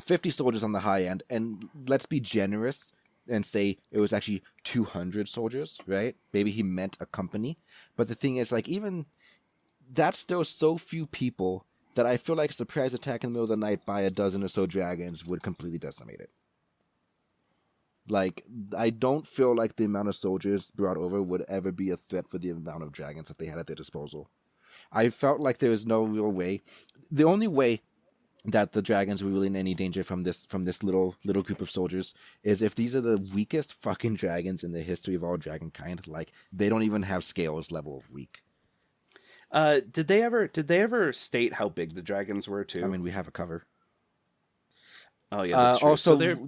50 soldiers on the high end, and let's be generous and say it was actually 200 soldiers, right? Maybe he meant a company. But the thing is, like, even that's still so few people that I feel like a surprise attack in the middle of the night by a dozen or so dragons would completely decimate it. Like, I don't feel like the amount of soldiers brought over would ever be a threat for the amount of dragons that they had at their disposal. I felt like there was no real way. The only way that the dragons were really in any danger from this little group of soldiers is if these are the weakest fucking dragons in the history of all dragonkind. Like, they don't even have scales level of weak. Did they ever state how big the dragons were too? I mean, we have a cover. Oh yeah, that's true. Also, so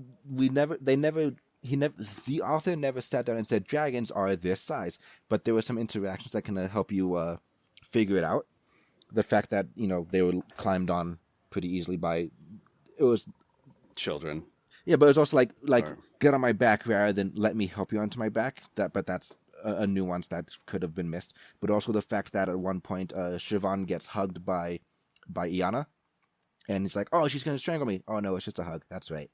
the author never sat down and said dragons are this size, but there were some interactions that can help you figure it out. The fact that they were climbed on pretty easily by it was children. Yeah, but it was also like get on my back rather than let me help you onto my back. But that's a nuance that could have been missed. But also the fact that at one point Siobhan gets hugged by Iana, and it's like, oh, she's gonna strangle me. Oh no, it's just a hug. That's right.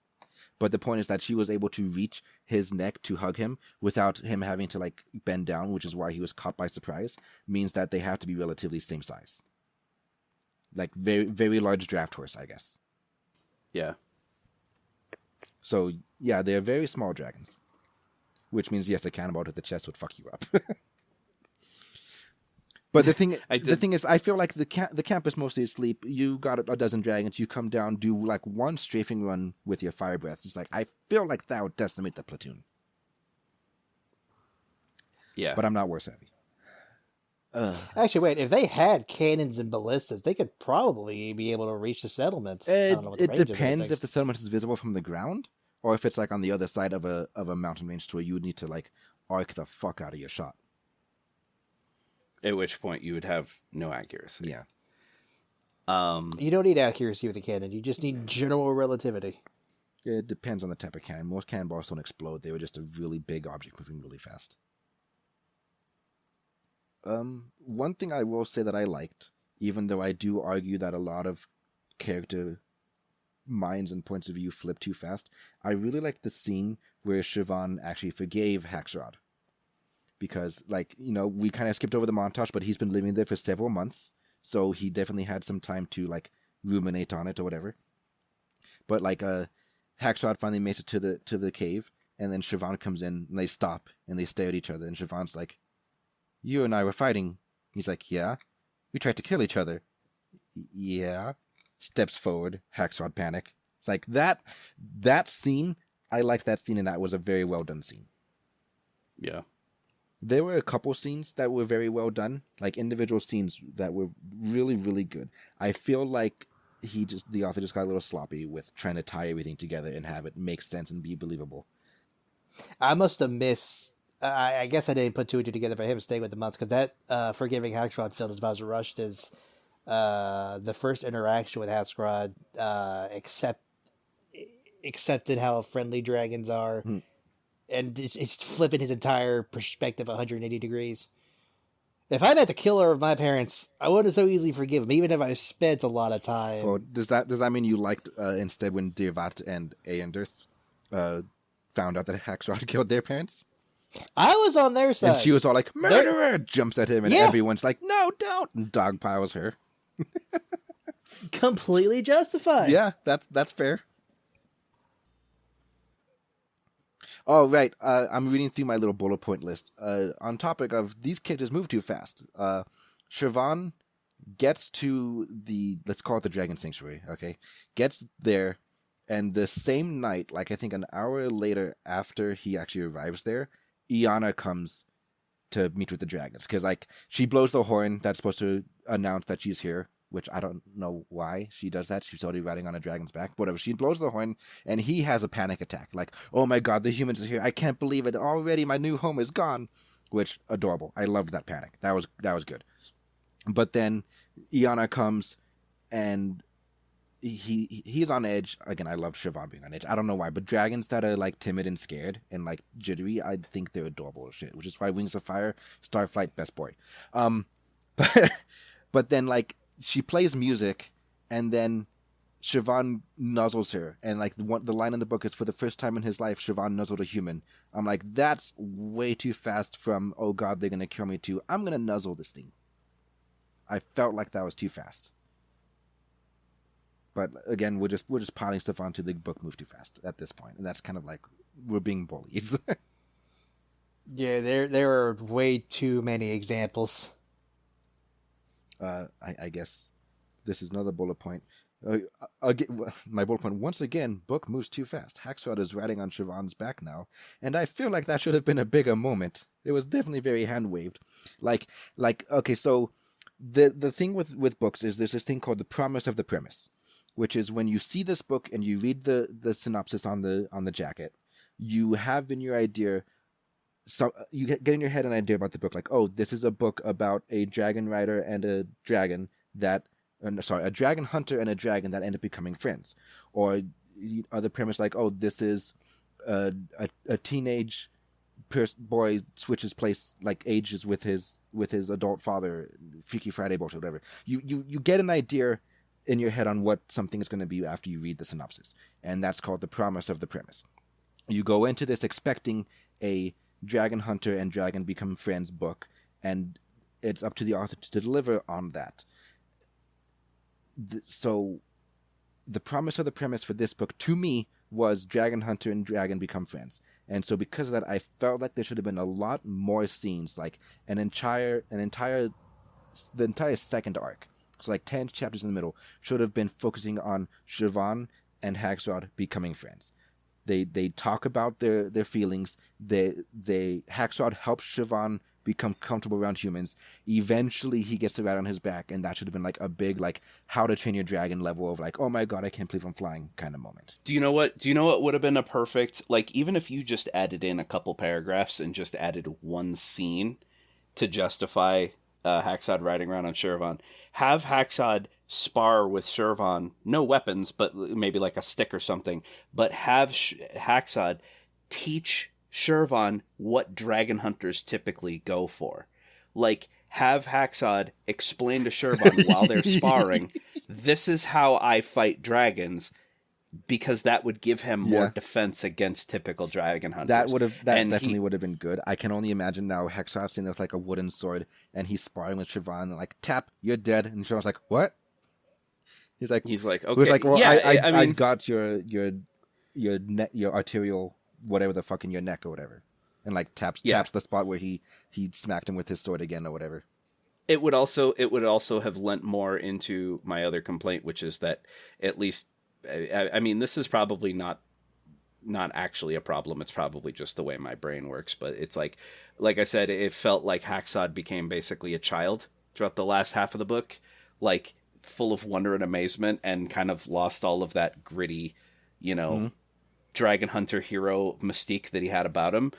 But the point is that she was able to reach his neck to hug him without him having to like bend down, which is why he was caught by surprise. Means that they have to be relatively same size. Like very, very large draft horse, I guess. Yeah. So yeah, they're very small dragons, which means yes, a cannonball to the chest would fuck you up. But the thing is, I feel like the camp is mostly asleep. You got a dozen dragons. You come down, do like one strafing run with your fire breath. It's like I feel like that would decimate the platoon. Yeah, but I'm not war savvy. Actually, wait. If they had cannons and ballistas, they could probably be able to reach the settlement. It depends if the settlement is visible from the ground, or if it's like on the other side of a mountain range to where you would need to like arc the fuck out of your shot. At which point you would have no accuracy. Yeah. You don't need accuracy with a cannon. You just need general relativity. It depends on the type of cannon. Most cannonballs don't explode. They were just a really big object moving really fast. One thing I will say that I liked, even though I do argue that a lot of character minds and points of view flip too fast, I really liked the scene where Siobhan actually forgave Haxrod. Because, like, we kind of skipped over the montage, but he's been living there for several months, so he definitely had some time to, like, ruminate on it or whatever. But, like, Haxrod finally makes it to the cave, and then Siobhan comes in, and they stop, and they stare at each other, and Siobhan's like, you and I were fighting. He's like, yeah. We tried to kill each other. Yeah. Steps forward, Haxrod panic. It's like, that scene, I liked that scene, and that was a very well done scene. Yeah. There were a couple scenes that were very well done, like individual scenes that were really, really good. I feel like the author just got a little sloppy with trying to tie everything together and have it make sense and be believable. I must have missed. I guess I didn't put two and two together for him staying with the months, because that Forgiving Haxrod felt as about as rushed as the first interaction with Haxrod, accepted how friendly dragons are. And it's flipping his entire perspective 180 degrees. If I met the killer of my parents, I wouldn't so easily forgive him, even if I spent a lot of time. Well, does that mean you liked instead when Dirvat and Aendirth found out that Haxrod killed their parents? I was on their side. And she was all like, murderer! Jumps at him, and everyone's like, no, don't! And dogpiles her. Completely justified. Yeah, that's fair. Oh, right. I'm reading through my little bullet point list. On topic of these characters move too fast. Siobhan gets to let's call it the Dragon Sanctuary, okay? Gets there, and the same night, like I think an hour later after he actually arrives there, Iana comes to meet with the dragons. Because, like, she blows the horn that's supposed to announce that she's here, which I don't know why she does that. She's already riding on a dragon's back. Whatever. She blows the horn, and he has a panic attack. Like, oh my god, the humans are here. I can't believe it. Already my new home is gone. Which, adorable. I loved that panic. That was good. But then Iana comes, and he's on edge. Again, I love Siobhan being on edge. I don't know why, but dragons that are like timid and scared and like jittery, I think they're adorable as shit. Which is why Wings of Fire, Starflight, best boy. But but then like she plays music, and then Siobhan nuzzles her, and like the line in the book is, for the first time in his life, Siobhan nuzzled a human. I'm like, that's way too fast from, oh god, they're gonna kill me, to, I'm gonna nuzzle this thing. I felt like that was too fast. But again, we're just piling stuff onto the book move too fast at this point, and that's kind of like we're being bullies. Yeah, there are way too many examples. I guess this is another bullet point. Again, my bullet point, once again, book moves too fast. Hacksaw is riding on Siobhan's back now, and I feel like that should have been a bigger moment. It was definitely very hand-waved. Like, okay, so the thing with books is there's this thing called the promise of the premise, which is when you see this book and you read the synopsis on the jacket, you have in your idea, so you get in your head an idea about the book, like, oh, this is a book about a dragon rider and a dragon that, a dragon hunter and a dragon that end up becoming friends, or other premise like, oh, this is a teenage boy switches place, like ages with his adult father, Freaky Friday bullshit, whatever. You get an idea in your head on what something is going to be after you read the synopsis, and that's called the promise of the premise. You go into this expecting a dragon hunter and dragon become friends book, and it's up to the author to deliver on that. So the promise of the premise for this book to me was dragon hunter and dragon become friends, and so because of that, I felt like there should have been a lot more scenes, like the entire second arc, so like 10 chapters in the middle, should have been focusing on Siobhan and Hagsrod becoming friends. They talk about their feelings. Hagsrod helps Siobhan become comfortable around humans. Eventually, he gets to ride on his back, and that should have been like a big, like, How to Train Your Dragon level of like, oh my god, I can't believe I'm flying kind of moment. Do you know what would have been a perfect, like, even if you just added in a couple paragraphs and just added one scene to justify Hagsrod riding around on Siobhan, have Hagsrod spar with Siobhan, no weapons, but maybe like a stick or something, but have Hagsrod teach Siobhan what dragon hunters typically go for. Like, have Hagsrod explain to Siobhan while they're sparring, this is how I fight dragons, because that would give him more defense against typical dragon hunters. That definitely would have been good. I can only imagine now Hagsrod seeing there's like a wooden sword, and he's sparring with Siobhan, and like, tap, you're dead, and Siobhan's like, what? He's like, okay. He's like, well, yeah, I got your arterial whatever the fuck in your neck or whatever, and like taps the spot where he smacked him with his sword again or whatever. It would also have lent more into my other complaint, which is that at least, I mean, this is probably not actually a problem. It's probably just the way my brain works. But it's like I said, it felt like Hagsrod became basically a child throughout the last half of the book, like full of wonder and amazement, and kind of lost all of that gritty, dragon hunter hero mystique that he had about him.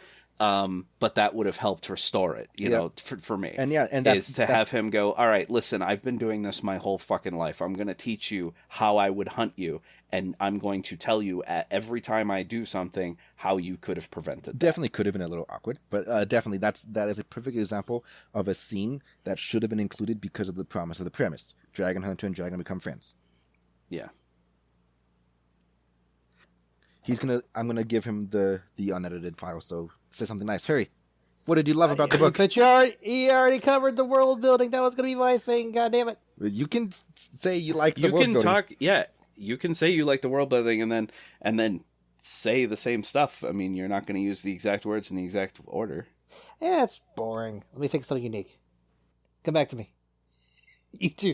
But that would have helped restore it, you know, for me. And that's have him go, all right, listen, I've been doing this my whole fucking life. I'm going to teach you how I would hunt you. And I'm going to tell you every time I do something, how you could have prevented that. Definitely could have been a little awkward, but definitely that is a perfect example of a scene that should have been included because of the promise of the premise. Dragon hunter and dragon become friends. Yeah. I'm gonna give him the unedited file, so say something nice. Hurry. What did you love about the book? But you already covered the world building. That was gonna be my thing. God damn it! You can say you like the world building. You can say you like the world building, and then say the same stuff. I mean, you're not going to use the exact words in the exact order. Yeah, it's boring. Let me think of something unique. Come back to me. You two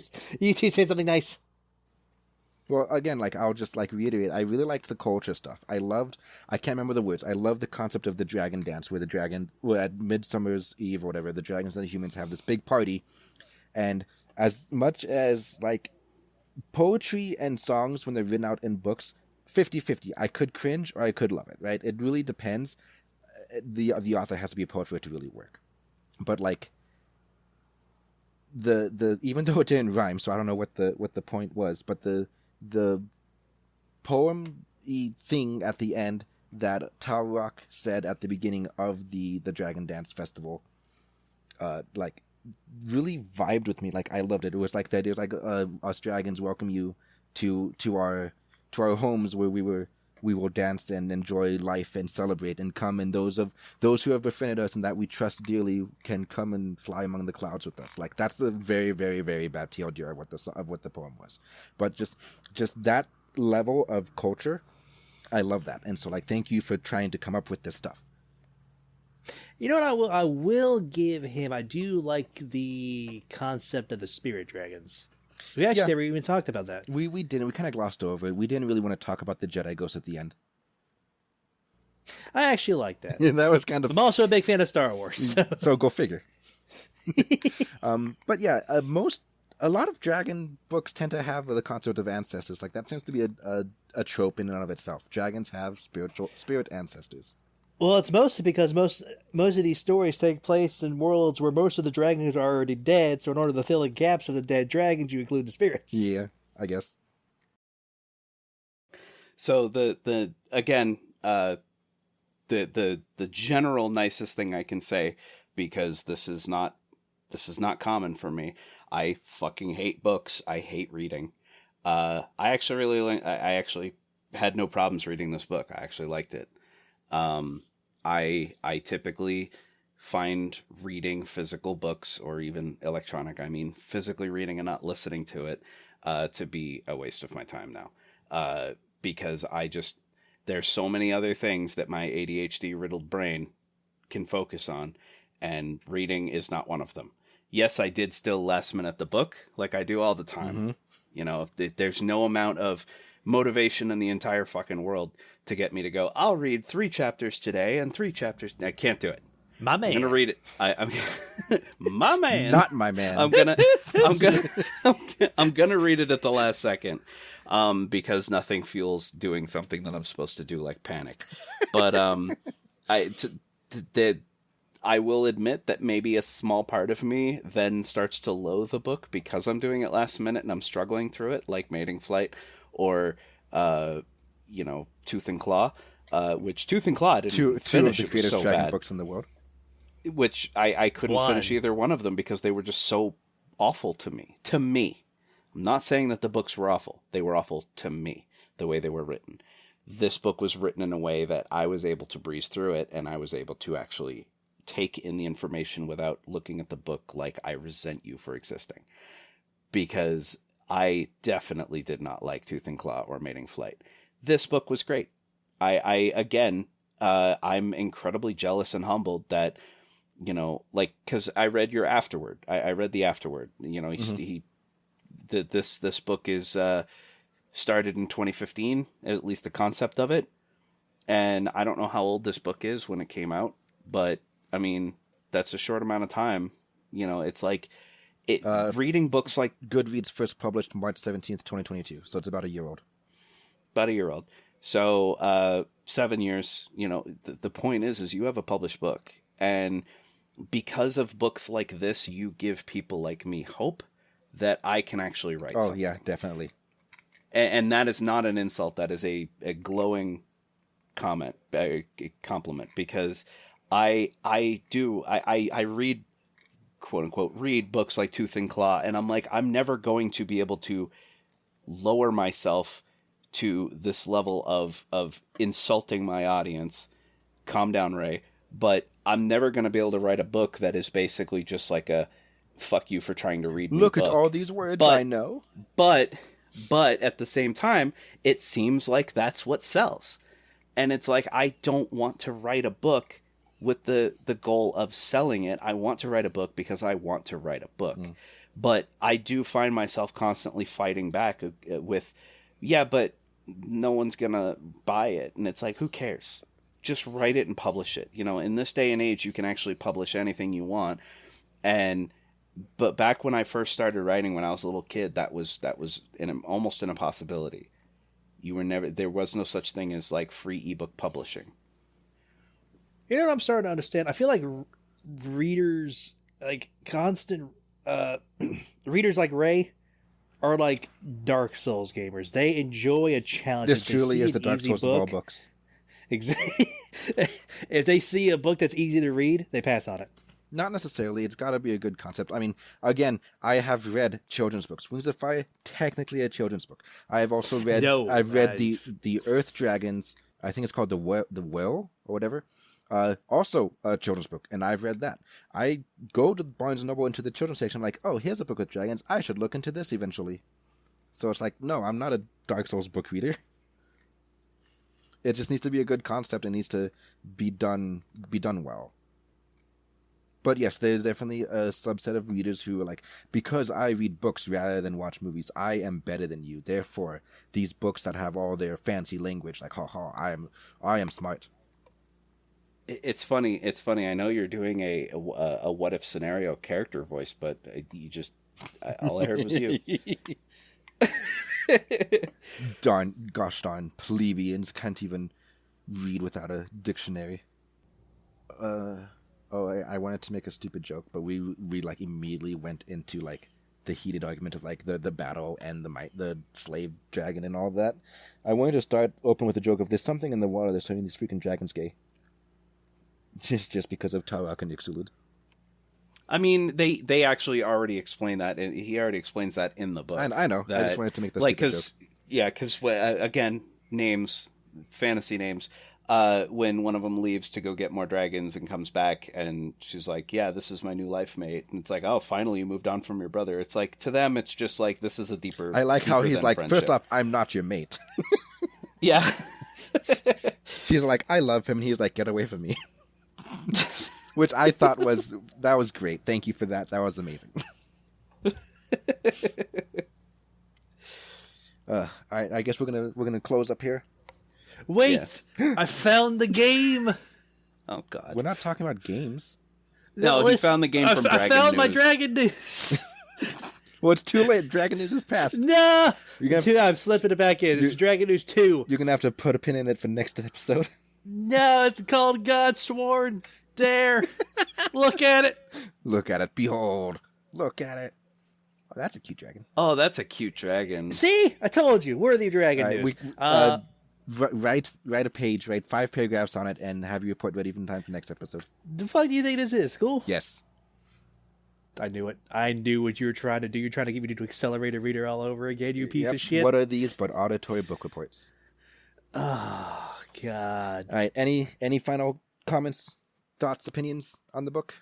say something nice. Well, again, like, I'll just, like, reiterate, I really liked the culture stuff. I can't remember the words, I love the concept of the dragon dance, where at Midsummer's Eve or whatever, the dragons and the humans have this big party, and as much as, like, poetry and songs, when they're written out in books, 50-50, I could cringe or I could love it, right? It really depends. The author has to be a poet for it to really work. But, like, the even though it didn't rhyme, so I don't know what the point was, but the the poem thing at the end that Tarok said at the beginning of the Dragon Dance Festival, like really vibed with me. Like I loved it. It was like the idea, like us dragons welcome you to our homes where we will dance and enjoy life and celebrate and come, and those who have befriended us and that we trust dearly can come and fly among the clouds with us. Like that's a very, very, very bad TLDR of what the poem was, but just that level of culture, I love that. And so like thank you for trying to come up with this stuff. You know what I will give him? I do like the concept of the spirit dragons. We actually never even talked about that. We didn't. We kind of glossed over it. We didn't really want to talk about the Jedi Ghost at the end. I actually like that. Yeah, that was kind of... I'm also a big fan of Star Wars. So go figure. But yeah, a lot of dragon books tend to have the concept of ancestors. Like that seems to be a trope in and of itself. Dragons have spirit ancestors. Well, it's mostly because most of these stories take place in worlds where most of the dragons are already dead. So in order to fill the gaps of the dead dragons, you include the spirits. Yeah, I guess. So the general nicest thing I can say, because this is not common for me. I fucking hate books. I hate reading. I actually had no problems reading this book. I actually liked it. I typically find reading physical books, or even electronic, physically reading and not listening to it, to be a waste of my time now. Because there's so many other things that my ADHD riddled brain can focus on, and reading is not one of them. Yes, I did still last minute the book like I do all the time. Mm-hmm. You know, there's no amount of motivation in the entire fucking world to get me to go, I'll read 3 chapters today and 3 chapters. I can't do it. My man. I'm gonna read it. I'm my man. Not my man. I'm gonna read it at the last second, because nothing fuels doing something that I'm supposed to do, like panic. But I will admit that maybe a small part of me then starts to loathe the book because I'm doing it last minute and I'm struggling through it, like Mating Flight or Tooth and Claw, which Tooth and Claw didn't finish. Two of the greatest dragon books in the world. Which I couldn't finish either one of them because they were just so awful to me. To me. I'm not saying that the books were awful. They were awful to me, the way they were written. This book was written in a way that I was able to breeze through it, and I was able to actually take in the information without looking at the book like I resent you for existing. Because I definitely did not like Tooth and Claw or Mating Flight. This book was great. I'm incredibly jealous and humbled that, because I read your afterword. I read the afterword. This book is started in 2015, at least the concept of it. And I don't know how old this book is when it came out, but that's a short amount of time. It's like reading books like Goodreads first published March 17th, 2022. So it's about a year old. So 7 years, the point is you have a published book. And because of books like this, you give people like me hope that I can actually write something. Oh, yeah, definitely. And that is not an insult. That is a glowing compliment, because I read, quote unquote, read books like Tooth and Claw, and I'm like, I'm never going to be able to lower myself to this level of insulting my audience. Calm down, Ray. But I'm never going to be able to write a book that is basically just like a fuck you for trying to read me Look book. At all these words I know. But at the same time, it seems like that's what sells. And it's like, I don't want to write a book with the goal of selling it. I want to write a book because I want to write a book. Mm. But I do find myself constantly fighting back with, but no one's going to buy it. And it's like, who cares? Just write it and publish it. In this day and age, you can actually publish anything you want. But back when I first started writing, when I was a little kid, that was almost an impossibility. There was no such thing as like free ebook publishing. You know what I'm starting to understand? I feel like readers, like constant readers like Ray, are like Dark Souls gamers. They enjoy a challenge. This If they truly see is the an Dark easy Souls of all book- books. Exactly. If they see a book that's easy to read, they pass on it. Not necessarily. It's got to be a good concept. I mean, again, I have read children's books. Wings of Fire, technically a children's book. I have also read. No, I've read nice. the Earth Dragons. I think it's called the Well or whatever. Also a children's book, and I've read that. I go to Barnes and Noble into the children's section, like, oh, here's a book with dragons. I should look into this eventually. So it's like, no, I'm not a Dark Souls book reader. It just needs to be a good concept. It needs to be done well. But yes, there's definitely a subset of readers who are like, because I read books rather than watch movies, I am better than you. Therefore, these books that have all their fancy language, like, I am smart. It's funny. It's funny. I know you're doing a what if scenario character voice, but you just all I heard was you. Gosh darn plebeians can't even read without a dictionary. I wanted to make a stupid joke, but we like immediately went into like the heated argument of like the battle and the slave dragon and all that. I wanted to start open with a joke of there's something in the water that's turning these freaking dragons gay. Just because of Tarak and Ixalud. I mean, they actually already explain that, and he already explains that in the book. I know. I just wanted to make the stupid joke. Because again, names, fantasy names. When one of them leaves to go get more dragons and comes back, and she's like, "Yeah, this is my new life mate," and it's like, "Oh, finally you moved on from your brother." It's like to them, it's just like this is a deeper. I like how he's like, friendship. first off, I'm not your mate. Yeah. She's like, I love him, and he's like, get away from me. Which I thought was great. Thank you for that. That was amazing. I guess we're gonna close up here. Wait, yeah. I found the game. Oh God, we're not talking about games. No, he found the game from Dragon I found News. my Dragon News. Well, it's too late. Dragon News is past. No, I'm slipping it back in. It's Dragon News 2. You're gonna have to put a pin in it for next episode. No, it's called Godsworn. There. Look at it. Look at it. Behold. Look at it. Oh, that's a cute dragon. Oh, that's a cute dragon. See? I told you. Worthy Dragon News. Write a page, write 5 paragraphs on it, and have your report ready in time for next episode. The fuck do you think this is? School? Yes. I knew it. I knew what you were trying to do. You're trying to get me to accelerate a reader all over again, you piece of shit. What are these but auditory book reports? Oh, God. All right. Any final comments, thoughts, opinions on the book?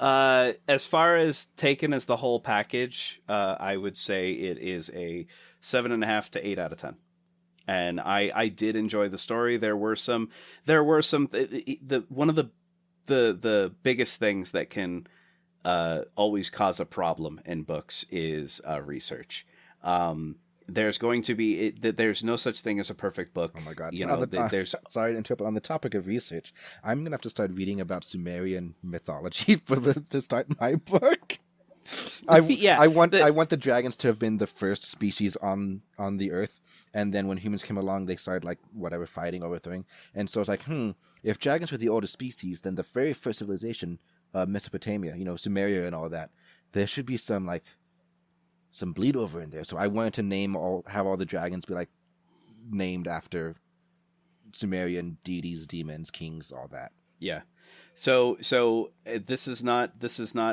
As far as taken as the whole package, I would say it is a 7.5 to 8 out of 10. And I did enjoy the story. There were some one of the biggest things that can always cause a problem in books is research. There's going to be there's no such thing as a perfect book. Oh my God! You know, there's sorry to interrupt. On the topic of research, I'm gonna have to start reading about Sumerian mythology to start my book. I want the dragons to have been the first species on the earth, and then when humans came along, they started like whatever fighting, overthrowing, and so it's like, if dragons were the oldest species, then the very first civilization, Mesopotamia, Sumeria and all that, there should be some bleed over in there. So I wanted to have all the dragons be like named after Sumerian deities, demons, kings, all that. Yeah. So this is not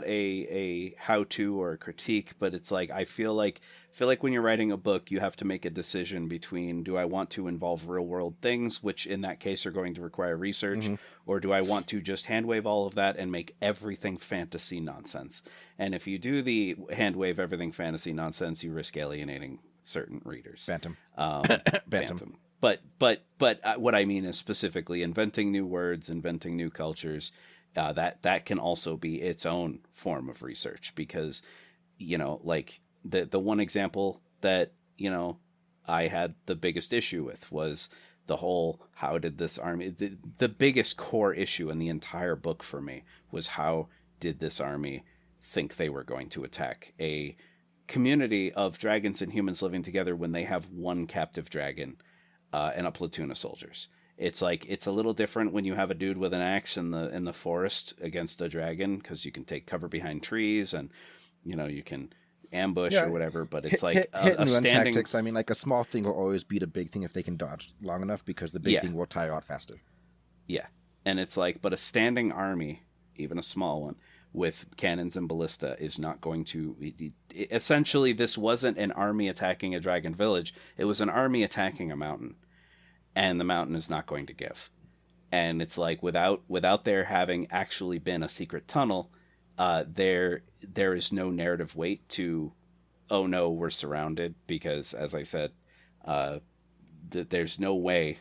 a how-to or a critique, but it's like I feel like when you're writing a book, you have to make a decision between, do I want to involve real-world things, which in that case are going to require research, or do I want to just handwave all of that and make everything fantasy nonsense? And if you do the handwave everything fantasy nonsense, you risk alienating certain readers. Bantam. Bantam. But what I mean is specifically inventing new words, inventing new cultures. That can also be its own form of research, because like the one example that I had the biggest issue with was the whole, how did this army, the biggest core issue in the entire book for me was, how did this army think they were going to attack a community of dragons and humans living together when they have one captive dragon and a platoon of soldiers? It's like, it's a little different when you have a dude with an axe in the forest against a dragon, because you can take cover behind trees, and you can ambush or whatever, but it's like hit a and run standing tactics. I mean, like a small thing will always beat a big thing if they can dodge long enough, because the big thing will tire out faster. Yeah. And it's like, but a standing army, even a small one, with cannons and ballista is not going to... Essentially, this wasn't an army attacking a dragon village. It was an army attacking a mountain. And the mountain is not going to give. And it's like, without there having actually been a secret tunnel, there is no narrative weight to, oh no, we're surrounded. Because, as I said, there's no way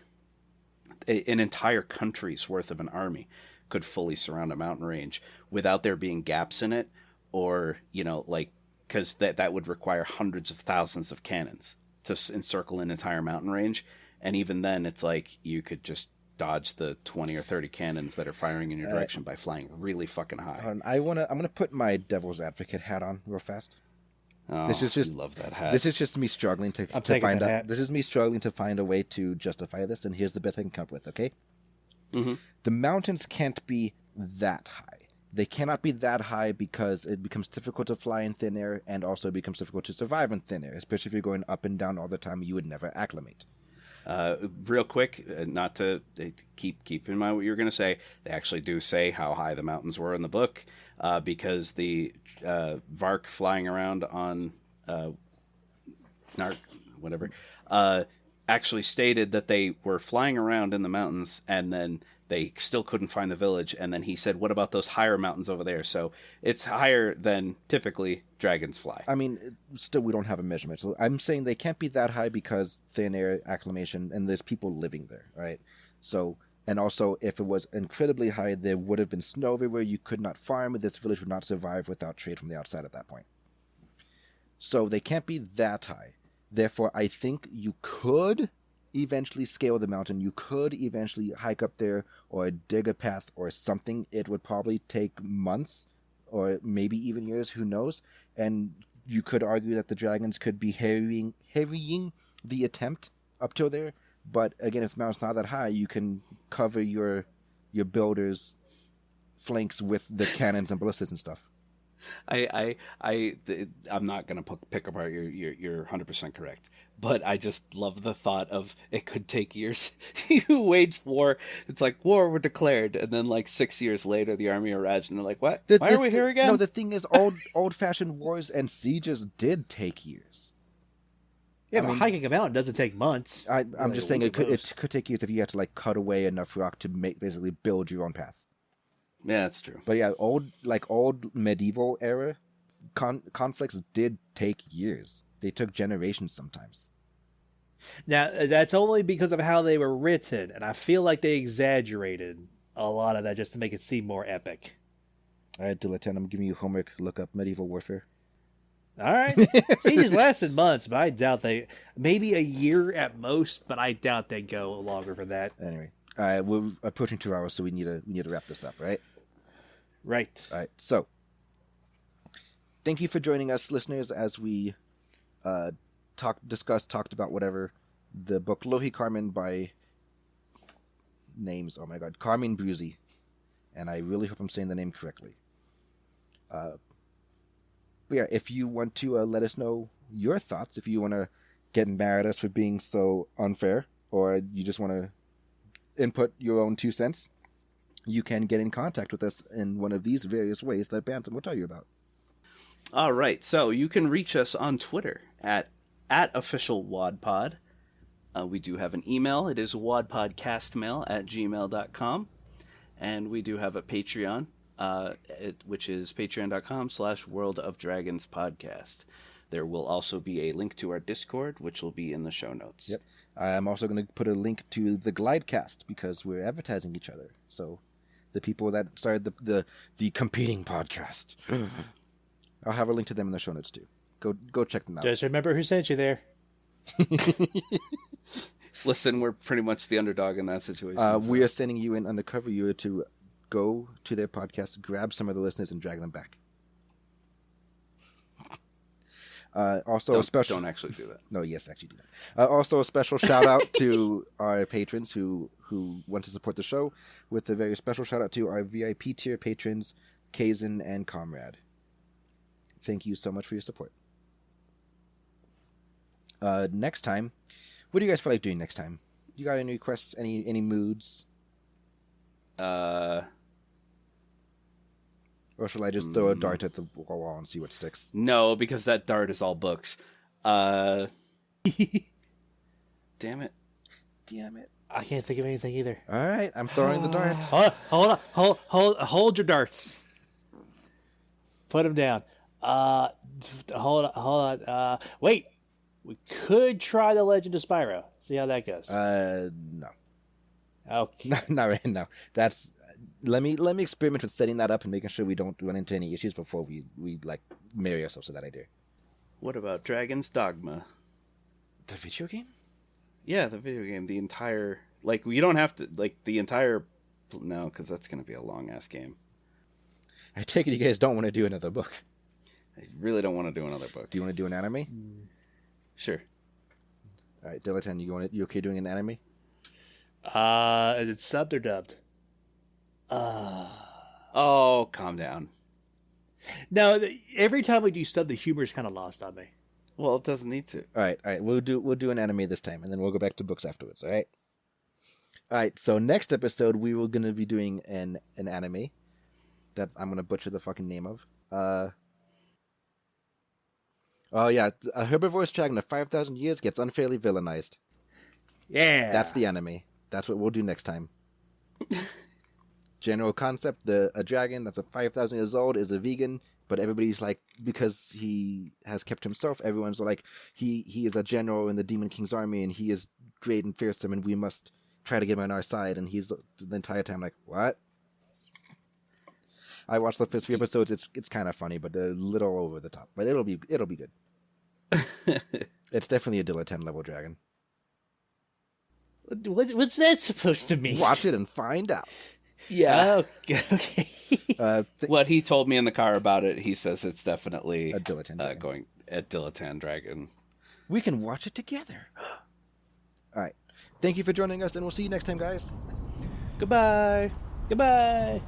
an entire country's worth of an army could fully surround a mountain range without there being gaps in it, or, like, because that would require hundreds of thousands of cannons to encircle an entire mountain range. And even then, it's like you could just dodge the 20 or 30 cannons that are firing in your direction by flying really fucking high. I'm gonna put my devil's advocate hat on real fast. Oh, this is just I love that hat. This is just me struggling to find out. This is me struggling to find a way to justify this, and here's the best I can come up with. Okay, The mountains can't be that high. They cannot be that high because it becomes difficult to fly in thin air, and also it becomes difficult to survive in thin air, especially if you're going up and down all the time. You would never acclimate. Real quick, not to keep in mind what you're going to say, they actually do say how high the mountains were in the book, because the Vark flying around on actually stated that they were flying around in the mountains, and then they still couldn't find the village, and then he said, what about those higher mountains over there? So it's higher than typically dragons fly. I mean, still, we don't have a measurement. So I'm saying they can't be that high because thin air acclimation, and there's people living there, right? So, and also, if it was incredibly high, there would have been snow everywhere. You could not farm. This village would not survive without trade from the outside at that point. So they can't be that high. Therefore, I think you could eventually scale the mountain. You could eventually hike up there or dig a path or something. It would probably take months or maybe even years, who knows. And you could argue that the dragons could be harrying the attempt up till there. But again, if the mountain's not that high, you can cover your builders' flanks with the cannons and ballistas and stuff. I'm not gonna pick apart. You're 100% correct, but I just love the thought of it could take years. You wage war. It's like war were declared, and then like 6 years later, the army arrives, and they're like, "What? Why are we here again?" No, the thing is, old-fashioned wars and sieges did take years. Yeah, but hiking a mountain doesn't take months. I'm just saying it could take years if you had to like cut away enough rock to basically build your own path. Yeah, that's true. But yeah, old medieval era conflicts did take years. They took generations sometimes. Now, that's only because of how they were written, and I feel like they exaggerated a lot of that just to make it seem more epic. All right, Dilettant, I'm giving you homework. Look up medieval warfare. All right. Sieges lasted months, but I doubt maybe a year at most, but I doubt they'd go longer for that. Anyway, we're approaching 2 hours, so we need to wrap this up, right? Right. All right. So, thank you for joining us, listeners, as we talked about whatever the book Lohikarmen by names. Oh my God, Carmine Bruzi, and I really hope I'm saying the name correctly. But yeah, if you want to let us know your thoughts, if you want to get mad at us for being so unfair, or you just want to input your own 2 cents, you can get in contact with us in one of these various ways that Bantam will tell you about. All right, so you can reach us on Twitter at officialwadpod. We do have an email. It is wadpodcastmail@gmail.com. And we do have a Patreon, which is patreon.com/World of Dragons podcast. There will also be a link to our Discord, which will be in the show notes. Yep. I'm also going to put a link to the Glidecast because we're advertising each other. So the people that started the competing podcast, I'll have a link to them in the show notes too. Go check them out. Just remember who sent you there. Listen, we're pretty much the underdog in that situation. We are sending you in undercover. You are to go to their podcast, grab some of the listeners, and drag them back. Also, don't actually do that. No, yes, actually do that. Also, a special shout out to our patrons who want to support the show, with a very special shout out to our VIP tier patrons, Kazan and Comrade. Thank you so much for your support. Next time, what do you guys feel like doing next time? You got any requests? Any moods? Or shall I just throw a dart at the wall and see what sticks? No, because that dart is all books. Damn it. Damn it. I can't think of anything either. All right, I'm throwing the dart. Hold your darts. Put them down. Hold on. Wait. We could try the Legend of Spyro. See how that goes. No. Okay. Not right now. That's let me experiment with setting that up and making sure we don't run into any issues before we like marry ourselves to that idea. What about Dragon's Dogma? The video game? Yeah, the video game. The entire... Like, you don't have to... Like, the entire... No, because that's going to be a long-ass game. I take it you guys don't want to do another book. I really don't want to do another book. Do you want to do an anime? Sure. All right, Dilettante, you okay doing an anime? Is it subbed or dubbed? Oh, calm down. No, every time we do sub, the humor is kind of lost on me. Well, it doesn't need to. All right. We'll do an anime this time, and then we'll go back to books afterwards. All right. All right. So next episode, we were gonna be doing an anime that I'm gonna butcher the fucking name of. Oh yeah, a herbivore's dragon of 5,000 years gets unfairly villainized. Yeah, That's the anime. That's what we'll do next time. General concept: a dragon that's 5,000 years old is a vegan, but everybody's like, because he has kept himself, everyone's like, he is a general in the Demon King's army, and he is great and fearsome, and we must try to get him on our side. And he's the entire time like, what? I watched the first few episodes. It's kind of funny, but a little over the top. But it'll be good. It's definitely a Dilettante level dragon. what's that supposed to mean? Watch it and find out. Yeah. Okay. What he told me in the car about it, he says it's definitely A Dilettante dragon. going a Dilettante dragon. We can watch it together. All right. Thank you for joining us, and we'll see you next time, guys. Goodbye. Goodbye.